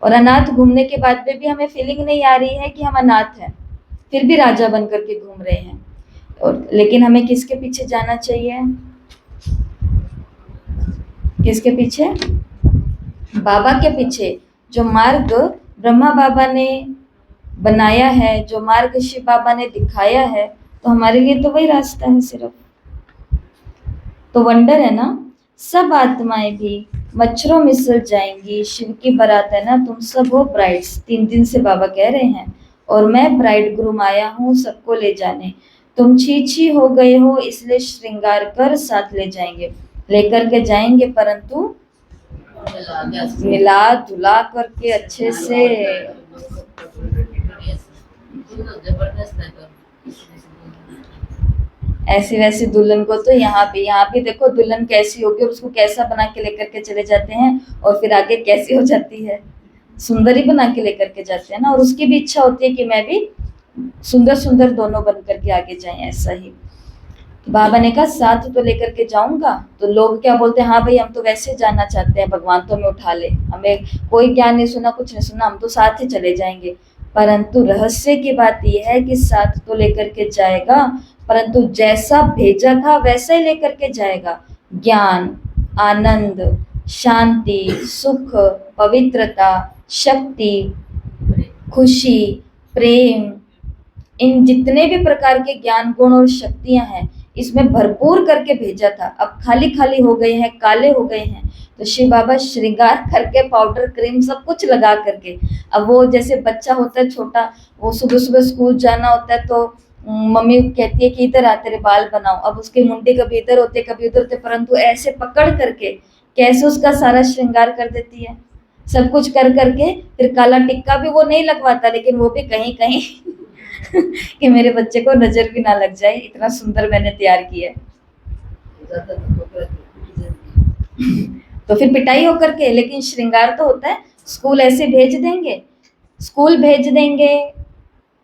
और अनाथ घूमने के बाद में भी हमें फीलिंग नहीं आ रही है कि हम अनाथ हैं, फिर भी राजा बन करके घूम रहे हैं। और लेकिन हमें किसके पीछे जाना चाहिए? किसके पीछे? बाबा के पीछे। जो मार्ग ब्रह्मा बाबा ने बनाया है, जो मार्ग शिव बाबा ने दिखाया है, तो हमारे लिए तो वही रास्ता है सिर्फ। तो वंडर है ना। सब आत्माएं भी मच्छरों में मिसल जाएंगी, शिव की बारात है ना, तुम सब हो ब्राइड्स। 3 दिन से बाबा कह रहे हैं, और मैं ब्राइड ग्रूम आया हूँ सबको ले जाने। तुम छी हो गए हो, इसलिए श्रृंगार कर साथ ले जाएंगे, लेकर के जाएंगे, परंतु मिला धुला करके अच्छे से। ऐसी वैसी दुल्हन को तो यहाँ भी देखो दुल्हन कैसी होगी और उसको कैसा बना के लेकर के चले जाते हैं, और फिर आगे कैसी हो जाती है, सुंदर ही बना के लेकर के जाते हैं ना। और उसकी भी इच्छा होती है कि मैं भी सुंदर सुंदर दोनों बन करके आगे जाएं। ऐसा ही बाबा ने कहा साथ तो लेकर के जाऊंगा। तो लोग क्या बोलते हैं, हाँ भाई हम तो वैसे जाना चाहते हैं, भगवान तो हमें उठा ले, हमें कोई ज्ञान नहीं सुना, कुछ नहीं सुना, हम तो साथ ही चले जाएंगे। परंतु रहस्य की बात यह है कि साथ तो लेकर के जाएगा, परंतु जैसा भेजा था वैसा ही लेकर के जाएगा। ज्ञान, आनंद, शांति, सुख, पवित्रता, शक्ति, खुशी, प्रेम, इन जितने भी प्रकार के ज्ञान गुण और शक्तियां हैं इसमें भरपूर करके भेजा था। अब खाली खाली हो गए हैं, काले हो गए हैं, तो शिव बाबा श्रृंगार करके पाउडर क्रीम सब कुछ लगा करके, अब वो जैसे बच्चा होता है छोटा, वो सुबह सुबह स्कूल जाना होता है तो मम्मी कहती है कि इधर आ तेरे बाल बनाओ, अब उसके मुंडे कभी इधर होते कभी उधर होते, परंतु ऐसे पकड़ करके कैसे उसका सारा श्रृंगार कर देती है, सब कुछ कर करके। फिर काला टिक्का भी वो नहीं लगवाता, लेकिन वो भी कहीं कहीं कि मेरे बच्चे को नजर भी ना लग जाए, इतना सुंदर मैंने तैयार किया है। तो फिर पिटाई होकर के, लेकिन श्रृंगार तो होता है। स्कूल ऐसे भेज देंगे, स्कूल भेज देंगे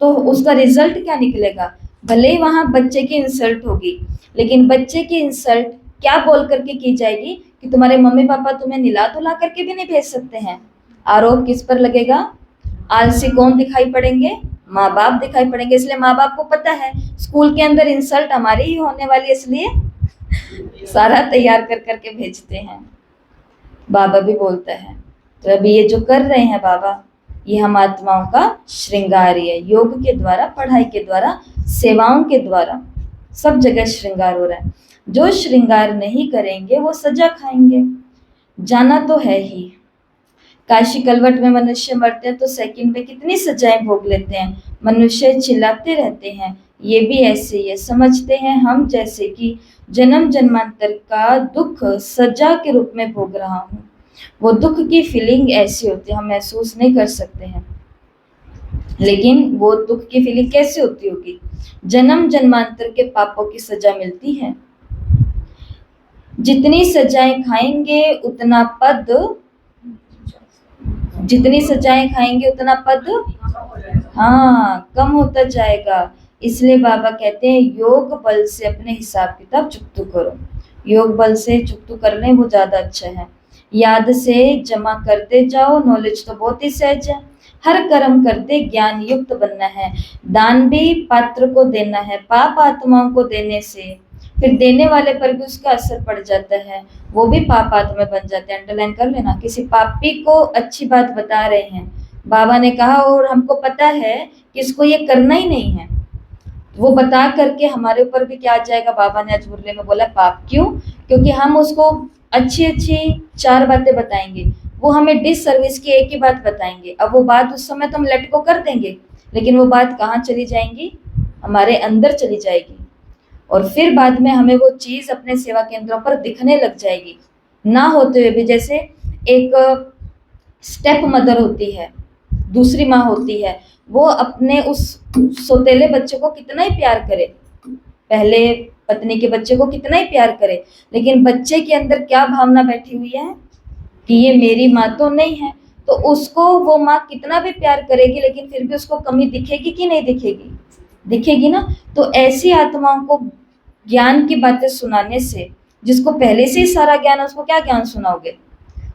तो उसका रिजल्ट क्या निकलेगा? भले ही वहां बच्चे की इंसल्ट होगी, लेकिन बच्चे की इंसल्ट क्या बोल करके की जाएगी कि तुम्हारे मम्मी पापा तुम्हें निला धुला करके भी नहीं भेज सकते हैं। आरोप किस पर लगेगा? आलसी कौन दिखाई पड़ेंगे? माँ बाप दिखाई पड़ेंगे। इसलिए माँ बाप को पता है स्कूल के अंदर इंसल्ट हमारी ही होने वाली, इसलिए सारा तैयार कर करके भेजते हैं। बाबा भी बोलता है, तो अभी ये जो कर रहे हैं बाबा, ये हम आत्माओं का श्रृंगार ही है। योग के द्वारा, पढ़ाई के द्वारा, सेवाओं के द्वारा सब जगह श्रृंगार हो रहा है। जो श्रृंगार नहीं करेंगे वो सजा खाएंगे। जाना तो है ही। काशी कलवट में मनुष्य मरते हैं तो सेकंड में कितनी सजाएं भोग लेते हैं। मनुष्य चिल्लाते रहते हैं, ये भी ऐसे ही है। समझते हैं हम जैसे कि जन्म जन्मांतर का दुख सजा के रूप में भोग रहा हूँ। वो दुख की फीलिंग ऐसी होती है, हम महसूस नहीं कर सकते हैं। लेकिन वो दुख की फीलिंग कैसे होती होगी? जन्म जन्मांतर के पापों की सजा मिलती है। जितनी सजाएं खाएंगे उतना पद, जितनी सजाएं खाएंगे उतना पद कम होता जाएगा। इसलिए बाबा कहते हैं योग बल से अपने हिसाब किताब चुकतू करो। योग बल से चुकतू कर लें वो ज्यादा अच्छा है। याद से जमा करते जाओ, नॉलेज तो बहुत ही सहज है। हर कर्म करते ज्ञान युक्त बनना है। दान भी पात्र को देना है। पाप आत्माओं को देने से फिर देने वाले पर भी उसका असर पड़ जाता है, वो भी पाप आत्मा बन जाते हैं। अंडरलाइन कर लेना। किसी पापी को अच्छी बात बता रहे हैं, बाबा ने कहा और हमको पता है कि इसको ये करना ही नहीं है, वो बता करके हमारे ऊपर भी क्या आ जाएगा? बाबा ने आज मुरली में बोला पाप। क्यों? क्योंकि हम उसको अच्छी अच्छी 4 बातें बताएंगे, वो हमें डिस सर्विस की एक ही बात बताएंगे। अब वो बात उस समय तो हम लेट को कर देंगे, लेकिन वो बात कहाँ चली जाएंगी? हमारे अंदर चली जाएगी। और फिर बाद में हमें वो चीज अपने सेवा केंद्रों पर दिखने लग जाएगी, ना होते हुए भी। जैसे एक स्टेप मदर होती है, दूसरी माँ होती है, वो अपने उस सौतेले बच्चे को कितना ही प्यार करे, पहले पत्नी के बच्चे को कितना ही प्यार करे, लेकिन बच्चे के अंदर क्या भावना बैठी हुई है कि ये मेरी माँ तो नहीं है, तो उसको वो माँ कितना भी प्यार करेगी, लेकिन फिर भी उसको कमी दिखेगी कि नहीं दिखेगी? दिखेगी ना। तो ऐसी आत्माओं को ज्ञान की बातें सुनाने से, जिसको पहले से ही सारा ज्ञान है, उसको क्या ज्ञान सुनाओगे?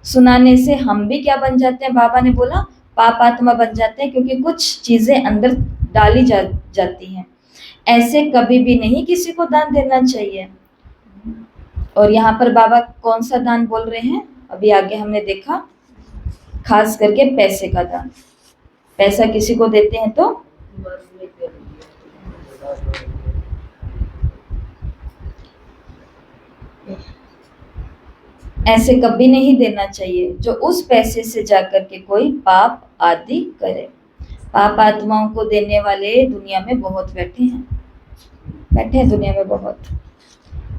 सुनाने से हम भी क्या बन जाते हैं? बाबा ने बोला पाप आत्मा बन जाते हैं, क्योंकि कुछ चीजें अंदर डाली जाती हैं। ऐसे कभी भी नहीं किसी को दान देना चाहिए। और यहाँ पर बाबा कौन सा दान बोल रहे हैं? अभी आगे हमने देखा, खास करके पैसे का दान। पैसा किसी को देते हैं तो ऐसे कभी नहीं देना चाहिए जो उस पैसे से जाकर के कोई पाप आदि करे। पाप आत्माओं को देने वाले दुनिया में बहुत बैठे हैं दुनिया में बहुत,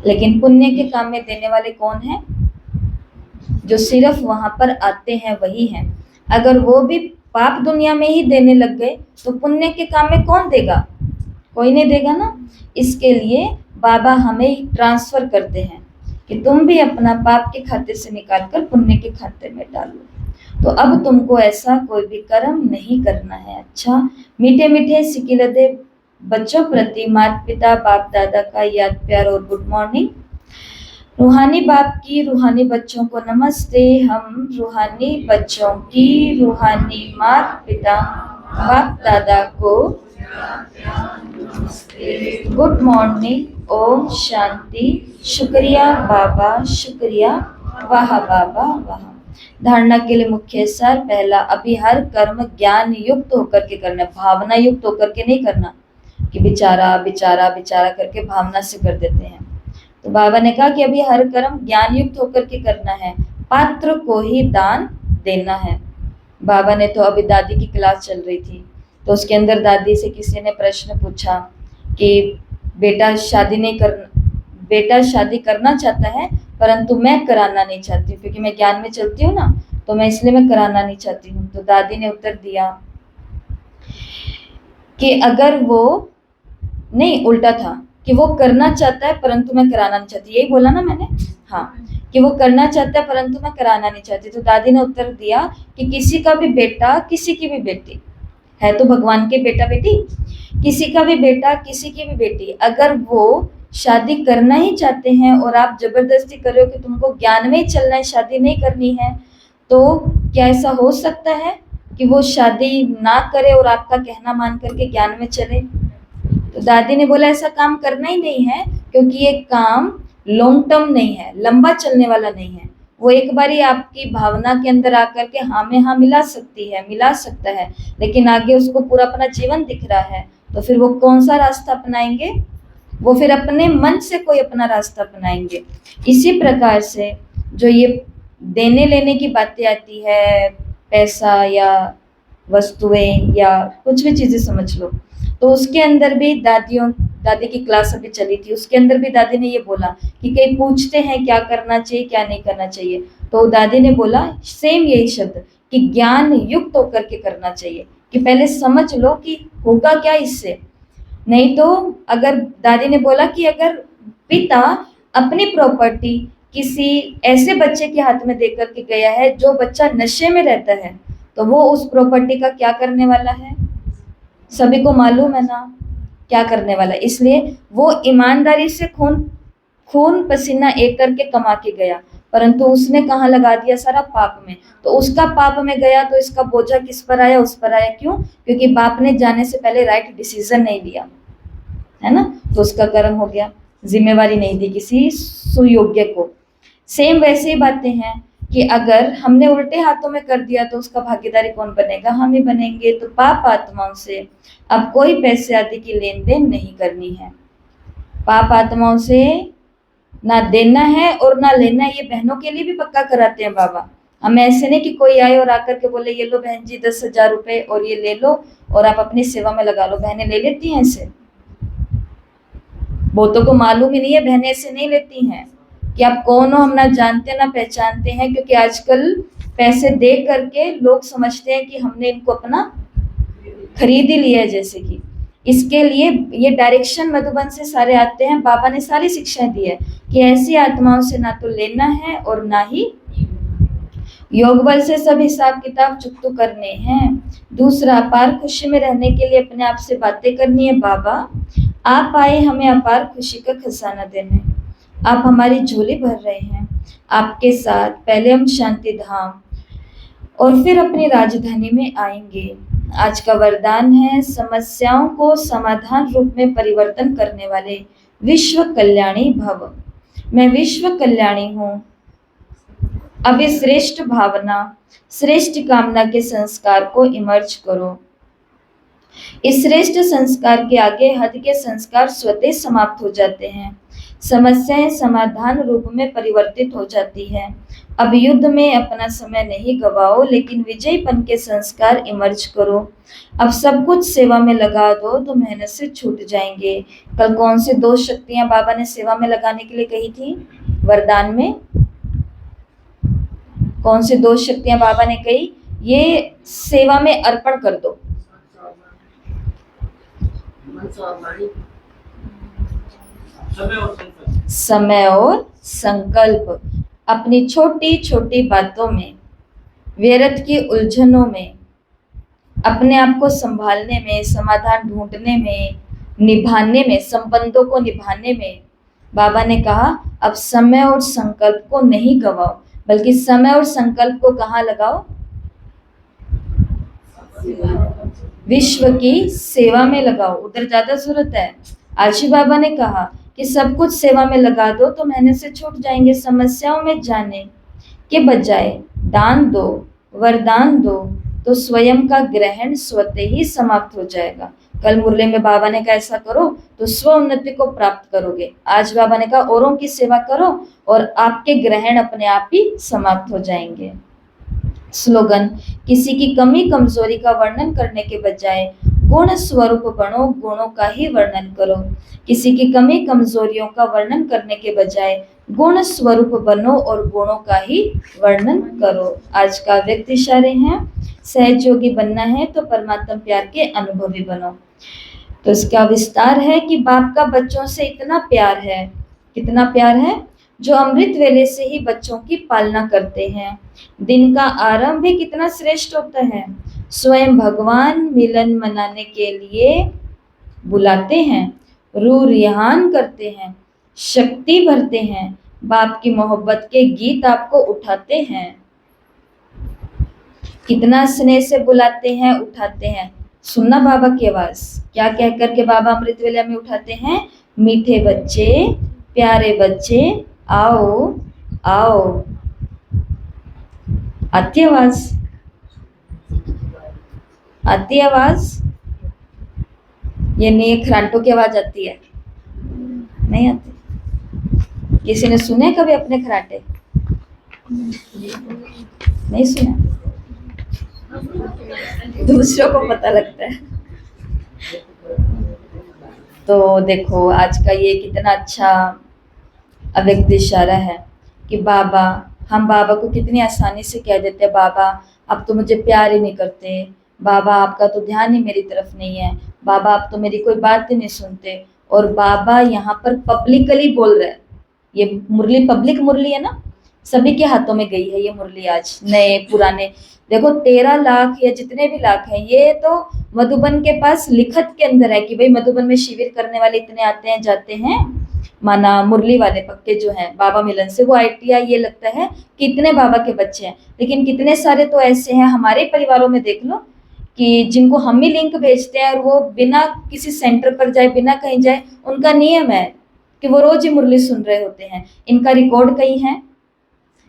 लेकिन पुण्य के काम में देने वाले कौन हैं? जो सिर्फ वहां पर आते हैं वही हैं। अगर वो भी पाप दुनिया में ही देने लग गए तो पुण्य के काम में कौन देगा? कोई नहीं देगा ना। इसके लिए बाबा हमें ट्रांसफर करते हैं कि तुम भी अपना पाप के खाते से निकालकर पुण्य के खाते में डालो। तो अब तुमको ऐसा कोई भी कर्म नहीं करना है। अच्छा, मीठे मीठे सिकिलदे बच्चों प्रति माता पिता बाप दादा का याद प्यार और गुड मॉर्निंग। रूहानी बाप की रूहानी बच्चों को नमस्ते। हम रूहानी बच्चों की रूहानी माता पिता बाप दादा को गुड मॉर्निंग, ओम शांति, शुक्रिया बाबा, शुक्रिया, वाह बाबा वाह। धारणा के लिए मुख्य सार, पहला, अभी हर कर्म ज्ञान युक्त होकर के करना, भावना युक्त होकर के नहीं करना कि बेचारा बेचारा बेचारा करके भावना से कर देते हैं। तो बाबा ने कहा कि अभी हर कर्म ज्ञान युक्त होकर के करना है, पात्र को ही दान देना है। बाबा ने तो अभी दादी की क्लास चल रही थी, तो उसके अंदर दादी से किसी ने प्रश्न पूछा कि बेटा शादी करना चाहता है, परंतु मैं कराना नहीं चाहती हूँ, क्योंकि मैं ज्ञान में चलती हूँ ना, तो मैं इसलिए मैं कराना नहीं चाहती हूँ। तो दादी ने उत्तर दिया कि अगर वो नहीं, उल्टा था कि वो करना चाहता है परंतु मैं कराना नहीं चाहती, यही बोला ना मैंने? हाँ, कि वो करना चाहता है परंतु मैं कराना नहीं चाहती। तो दादी ने उत्तर दिया कि किसी का भी बेटा किसी की भी बेटी है, तो भगवान के बेटा बेटी, किसी का भी बेटा किसी की भी बेटी, अगर वो शादी करना ही चाहते हैं और आप जबरदस्ती कर रहे हो कि तुमको ज्ञान में ही चलना है, शादी नहीं करनी है, तो क्या ऐसा हो सकता है कि वो शादी ना करे और आपका कहना मान करके ज्ञान में चले? तो दादी ने बोला ऐसा काम करना ही नहीं है, क्योंकि ये काम लॉन्ग टर्म नहीं है, लंबा चलने वाला नहीं है। वो एक बारी आपकी भावना के अंदर आकर के हाँ में हाँ मिला सकती है, मिला सकता है, लेकिन आगे उसको पूरा अपना जीवन दिख रहा है, तो फिर वो कौन सा रास्ता अपनाएंगे? वो फिर अपने मन से कोई अपना रास्ता अपनाएंगे। इसी प्रकार से जो ये देने लेने की बातें आती है, पैसा या वस्तुएं या कुछ भी चीजें समझ लो, तो उसके अंदर भी दादी की क्लास अभी चली थी, उसके अंदर भी दादी ने ये बोला कि कई पूछते हैं क्या करना चाहिए क्या नहीं करना चाहिए, तो दादी ने बोला सेम यही शब्द कि ज्ञान युक्त होकर के करना चाहिए, कि पहले समझ लो कि होगा क्या इससे। नहीं तो अगर दादी ने बोला कि अगर पिता अपनी प्रॉपर्टी किसी ऐसे बच्चे के हाथ में देकर के गया है जो बच्चा नशे में रहता है, तो वो उस प्रॉपर्टी का क्या करने वाला है? सभी को मालूम है ना क्या करने वाला है। इसलिए वो ईमानदारी से खून पसीना एक करके कमा के गया, परंतु उसने कहाँ लगा दिया? सारा पाप में। तो उसका पाप में गया तो इसका बोझा किस पर आया? उस पर आया। क्यों? क्योंकि बाप ने जाने से पहले राइट डिसीजन नहीं लिया, है ना, तो उसका कर्म हो गया, जिम्मेवारी नहीं दी किसी सुयोग्य को। सेम वैसे ही बातें हैं कि अगर हमने उल्टे हाथों में कर दिया तो उसका भागीदारी कौन बनेगा? हम ही बनेंगे। तो पाप आत्माओं से अब कोई पैसे आदि की लेन देन नहीं करनी है। पाप आत्माओं से ना देना है और ना लेना है। ये बहनों के लिए भी पक्का कराते हैं बाबा। हमें ऐसे नहीं कि कोई आए और आकर के बोले ये लो बहन जी 10,000 रुपए और ये ले लो और आप अपनी सेवा में लगा लो। बहनें ले लेती हैं ऐसे? बहुतों को मालूम ही नहीं है, बहनें ऐसे नहीं लेती हैं कि आप कौन हो, हम ना जानते ना पहचानते हैं, क्योंकि आजकल पैसे दे करके लोग समझते हैं कि हमने इनको अपना खरीद ही लिया है। जैसे कि इसके लिए ये डायरेक्शन मधुबन से सारे आते हैं। बाबा ने सारी शिक्षाएं दी है कि ऐसी आत्माओं से ना तो लेना है और ना ही योग बल से सब हिसाब किताब चुकतू करने हैं। दूसरा, अपार खुशी में रहने के लिए अपने आप से बातें करनी है। बाबा आप आए हमें अपार खुशी का खजाना देने, आप हमारी झोली भर रहे हैं। आपके साथ पहले हम शांति धाम और फिर अपनी राजधानी में आएंगे। आज का वरदान है समस्याओं को समाधान रूप में परिवर्तन करने वाले विश्व कल्याणी भव। मैं विश्व कल्याणी हूँ। अभी श्रेष्ठ भावना श्रेष्ठ कामना के संस्कार को इमर्ज करो। इस श्रेष्ठ संस्कार के आगे हद के संस्कार स्वतः समाप्त हो जाते हैं। समस्याएं समाधान रूप में परिवर्तित हो जाती है। अब युद्ध में अपना समय नहीं गवाओ, लेकिन विजयपन के संस्कार इमर्ज करो। अब सब कुछ सेवा में लगा दो तो मेहनत से छूट जाएंगे। कल कौन सी 2 शक्तियां बाबा ने सेवा में लगाने के लिए कही थी? वरदान में कौन सी 2 शक्तियां बाबा ने कही? ये सेवा में अर्पण कर दो। समय और संकल्प। अपनी छोटी छोटी बातों में, व्यर्थ की उलझनों में, अपने आप को संभालने में, समाधान ढूंढने में, निभाने में, संबंधों को निभाने में बाबा ने कहा अब समय और संकल्प को नहीं गवाओ, बल्कि समय और संकल्प को कहाँ लगाओ? विश्व की सेवा में लगाओ, उधर ज्यादा जरूरत है। आशी बाबा ने कहा कि सब कुछ सेवा में लगा दो तो मेहनत से छूट जाएंगे। समस्याओं में जाने के बजाय दान दो, वरदान दो, तो स्वयं का ग्रहण स्वतः ही समाप्त हो जाएगा। कल मुरली में बाबा ने कहा ऐसा करो तो स्व उन्नति को प्राप्त करोगे। आज बाबा ने कहा औरों की सेवा करो और आपके ग्रहण अपने आप ही समाप्त हो जाएंगे। स्लोगन, किसी की कमी कमजोरी का वर्णन करने के बजाय गुण स्वरूप बनो, गुणों का ही वर्णन करो। किसी की कमी कमजोरियों का वर्णन करने के बजाय गुण स्वरूप बनो और गुणों का ही वर्णन करो। आज का व्यक्ति इशारे हैं, सहयोगी बनना है तो परमात्मा प्यार के अनुभवी बनो। तो इसका विस्तार है कि बाप का बच्चों से इतना प्यार है, कितना प्यार है, जो अमृत वेले से ही बच्चों की पालना करते हैं। दिन का आरंभ भी कितना श्रेष्ठ होता है। स्वयं भगवान मिलन मनाने के लिए बुलाते हैं, रूह रिहान करते हैं, शक्ति भरते हैं, बाप की मोहब्बत के गीत आपको उठाते हैं। कितना स्नेह से बुलाते हैं, उठाते हैं। सुनना बाबा की आवाज, क्या कह करके बाबा अमृत वेला में उठाते हैं? मीठे बच्चे, प्यारे बच्चे, आओ आओ। आती आवाज? आती आवाज? ये नहीं, खराटों की आवाज आती है? नहीं आती? किसी ने सुने कभी अपने खराटे? नहीं सुना? दूसरों को पता लगता है। तो देखो आज का ये कितना अच्छा अव्यक्त इशारा है कि बाबा, हम बाबा को कितनी आसानी से कह देते हैं, बाबा आप तो मुझे प्यार ही नहीं करते, बाबा आपका तो ध्यान ही मेरी तरफ नहीं है, बाबा आप तो मेरी कोई बात ही नहीं सुनते। और बाबा यहाँ पर पब्लिकली बोल रहे हैं। ये मुरली पब्लिक मुरली है ना, सभी के हाथों में गई है ये मुरली आज, नए पुराने। देखो 13 लाख या जितने भी लाख हैं, ये तो मधुबन के पास लिखत के अंदर है कि भाई मधुबन में शिविर करने वाले इतने आते हैं जाते हैं। माना मुरली वाले पक्के जो हैं बाबा मिलन से, वो आईटीआई ये लगता है कि इतने बाबा के बच्चे हैं। लेकिन कितने सारे तो ऐसे हैं हमारे परिवारों में, देख लो, कि जिनको हम ही लिंक भेजते हैं और वो बिना किसी सेंटर पर जाए, बिना कहीं जाए, उनका नियम है कि वो रोज ही मुरली सुन रहे होते हैं। इनका रिकॉर्ड कहीं है?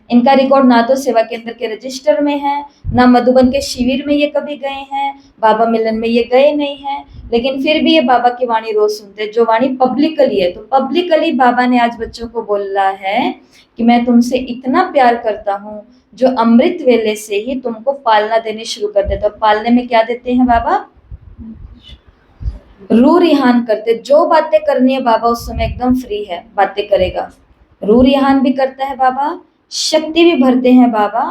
इनका रिकॉर्ड ना तो सेवा केंद्र के रजिस्टर में है, ना मधुबन के शिविर में ये कभी गए हैं, बाबा मिलन में ये गए नहीं हैं। लेकिन फिर भी ये बाबा की वाणी रोज सुनते हैं, जो वाणी पब्लिकली है। तो पब्लिकली बाबा ने आज बच्चों को बोला है कि मैं तुमसे इतना प्यार करता हूँ जो अमृत वेले से ही तुमको पालना देनी शुरू कर देता। तो पालने में क्या देते हैं बाबा? रू रिहान करते। जो बातें करनी है बाबा उस समय एकदम फ्री है, बातें करेगा। रू रिहान भी करता है बाबा, शक्ति भी भरते हैं बाबा,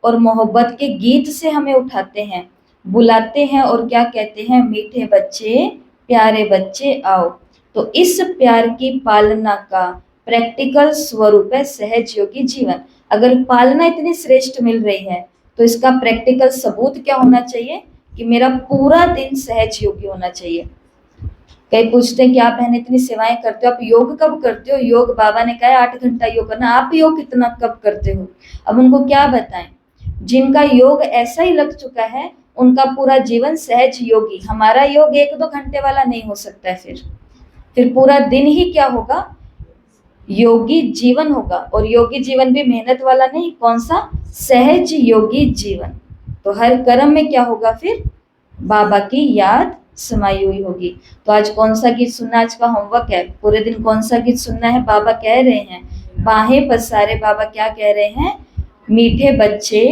और मोहब्बत के गीत से हमें उठाते हैं, बुलाते हैं और क्या कहते हैं? मीठे बच्चे, प्यारे बच्चे आओ। तो इस प्यार की पालना का प्रैक्टिकल स्वरूप है सहज योगी जीवन। अगर पालना इतनी श्रेष्ठ मिल रही है तो इसका प्रैक्टिकल सबूत क्या होना चाहिए? कि मेरा पूरा दिन सहज योगी होना चाहिए। कई पूछते हैं कि आप बहन इतनी सेवाएं करते हो, आप योग कब करते हो? योग बाबा ने कहा 8 घंटा योग करना, आप योग कितना कब करते हो? अब उनको क्या बताएं? जिनका योग ऐसा ही लग चुका है उनका पूरा जीवन सहज योगी। हमारा योग 1-2 घंटे वाला नहीं हो सकता है, फिर पूरा दिन ही क्या होगा? योगी जीवन होगा। और योगी जीवन भी मेहनत वाला नहीं, कौन सा? सहज योगी जीवन। तो हर कर्म में क्या होगा फिर? बाबा की याद समाई हुई होगी। तो आज कौन सा गीत सुनना आज का होमवर्क है? पूरे दिन कौन सा गीत सुनना है? बाबा कह रहे हैं बाहें पसारे, बाबा क्या कह रहे हैं? मीठे बच्चे,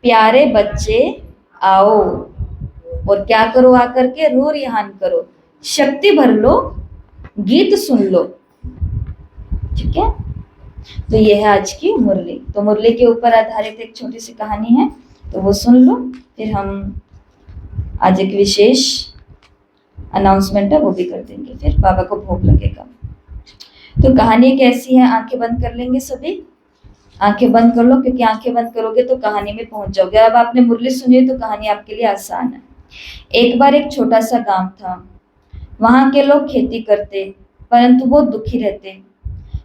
प्यारे बच्चे आओ। और क्या करो? आकर के रू रिहान करो, शक्ति भर लो, गीत सुन लो। ठीक है? तो ये है आज की मुरली। तो मुरली के ऊपर आधारित एक छोटी सी कहानी है, तो वो सुन लो। फिर हम आज एक विशेष अनाउंसमेंट है वो भी कर देंगे, फिर बाबा को भोग लगेगा। तो कहानी कैसी है? आंखें बंद कर लेंगे सभी, आंखें बंद कर लो, क्योंकि आंखें बंद करोगे तो कहानी में पहुंच जाओगे। अब आपने मुरली सुनी तो कहानी आपके लिए आसान है। एक बार एक छोटा सा गांव था। वहां के लोग खेती करते, परंतु वो दुखी रहते।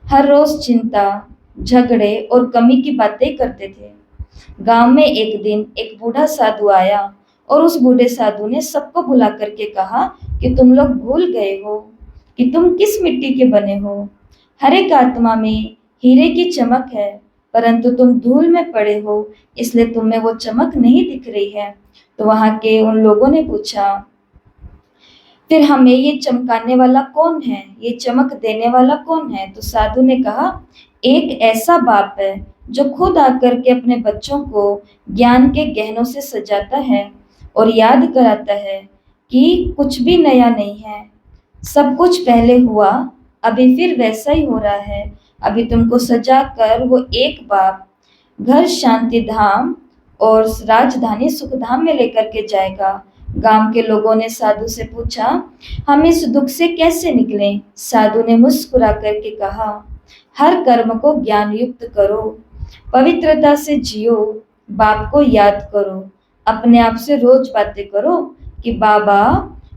हर रोज चिंता, झगड़े और कमी की बातें करते थे। गांव में एक दिन एक बूढ़ा साधु आया और उस बूढ़े साधु ने सबको बुला करके कहा कि तुम लोग भूल गए हो कि तुम किस मिट्टी के बने हो। हर एक आत्मा में हीरे की चमक है, परंतु तुम धूल में पड़े हो, इसलिए तुम्हें वो चमक नहीं दिख रही है। तो वहां के उन लोगों ने पूछा, फिर हमें ये चमकाने वाला कौन है? ये चमक देने वाला कौन है? तो साधु ने कहा, एक ऐसा बाप है जो खुद आकर के अपने बच्चों को ज्ञान के गहनों से सजाता है और याद कराता है कि कुछ भी नया नहीं है, सब कुछ पहले हुआ, अभी फिर वैसा ही हो रहा है। अभी तुमको सजा कर वो एक बाप घर शांति धाम और राजधानी सुखधाम में लेकर के जाएगा। गांव के लोगों ने साधु से पूछा, हम इस दुख से कैसे निकलें? साधु ने मुस्कुरा करके कहा, हर कर्म को ज्ञान युक्त करो, पवित्रता से जियो, बाप को याद करो, अपने आप से रोज बातें करो कि बाबा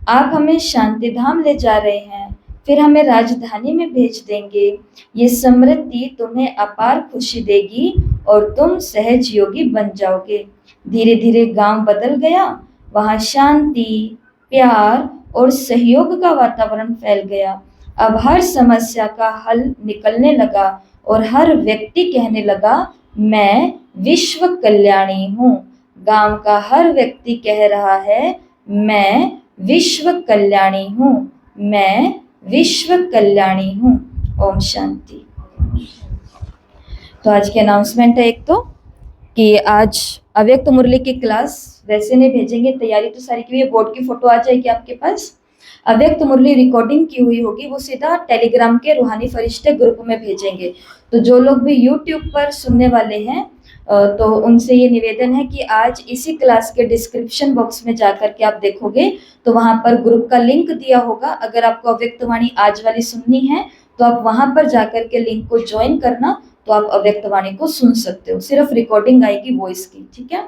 आप हमें शांति धाम ले जा रहे हैं, फिर हमें राजधानी में भेज देंगे। ये समृद्धि तुम्हें अपार खुशी देगी और तुम सहज योगी बन जाओगे। धीरे धीरे गांव बदल गया। वहां शांति, प्यार और सहयोग का वातावरण फैल गया। अब हर समस्या का हल निकलने लगा और हर व्यक्ति कहने लगा, मैं विश्व कल्याणी हूँ। गांव का हर व्यक्ति कह रहा है मैं विश्व कल्याणी हूँ, मैं विश्व कल्याणी हूँ। ओम शांति। तो आज की अनाउंसमेंट है एक तो कि आज अव्यक्त मुरली की क्लास वैसे नहीं भेजेंगे, तैयारी तो सारी की हुई है, बोर्ड की फोटो आ जाएगी आपके पास। अव्यक्त मुरली रिकॉर्डिंग की हुई होगी, वो सीधा टेलीग्राम के रूहानी फरिश्ते ग्रुप में भेजेंगे। तो जो लोग भी यूट्यूब पर सुनने वाले हैं तो उनसे ये निवेदन है कि आज इसी क्लास के डिस्क्रिप्शन बॉक्स में जाकर के आप देखोगे तो वहां पर ग्रुप का लिंक दिया होगा। अगर आपको अव्यक्त वाणी आज वाली सुननी है तो आप वहां पर जाकर के लिंक को ज्वाइन करना, तो आप अव्यक्त वाणी को सुन सकते हो। सिर्फ रिकॉर्डिंग आएगी वॉइस की, ठीक है।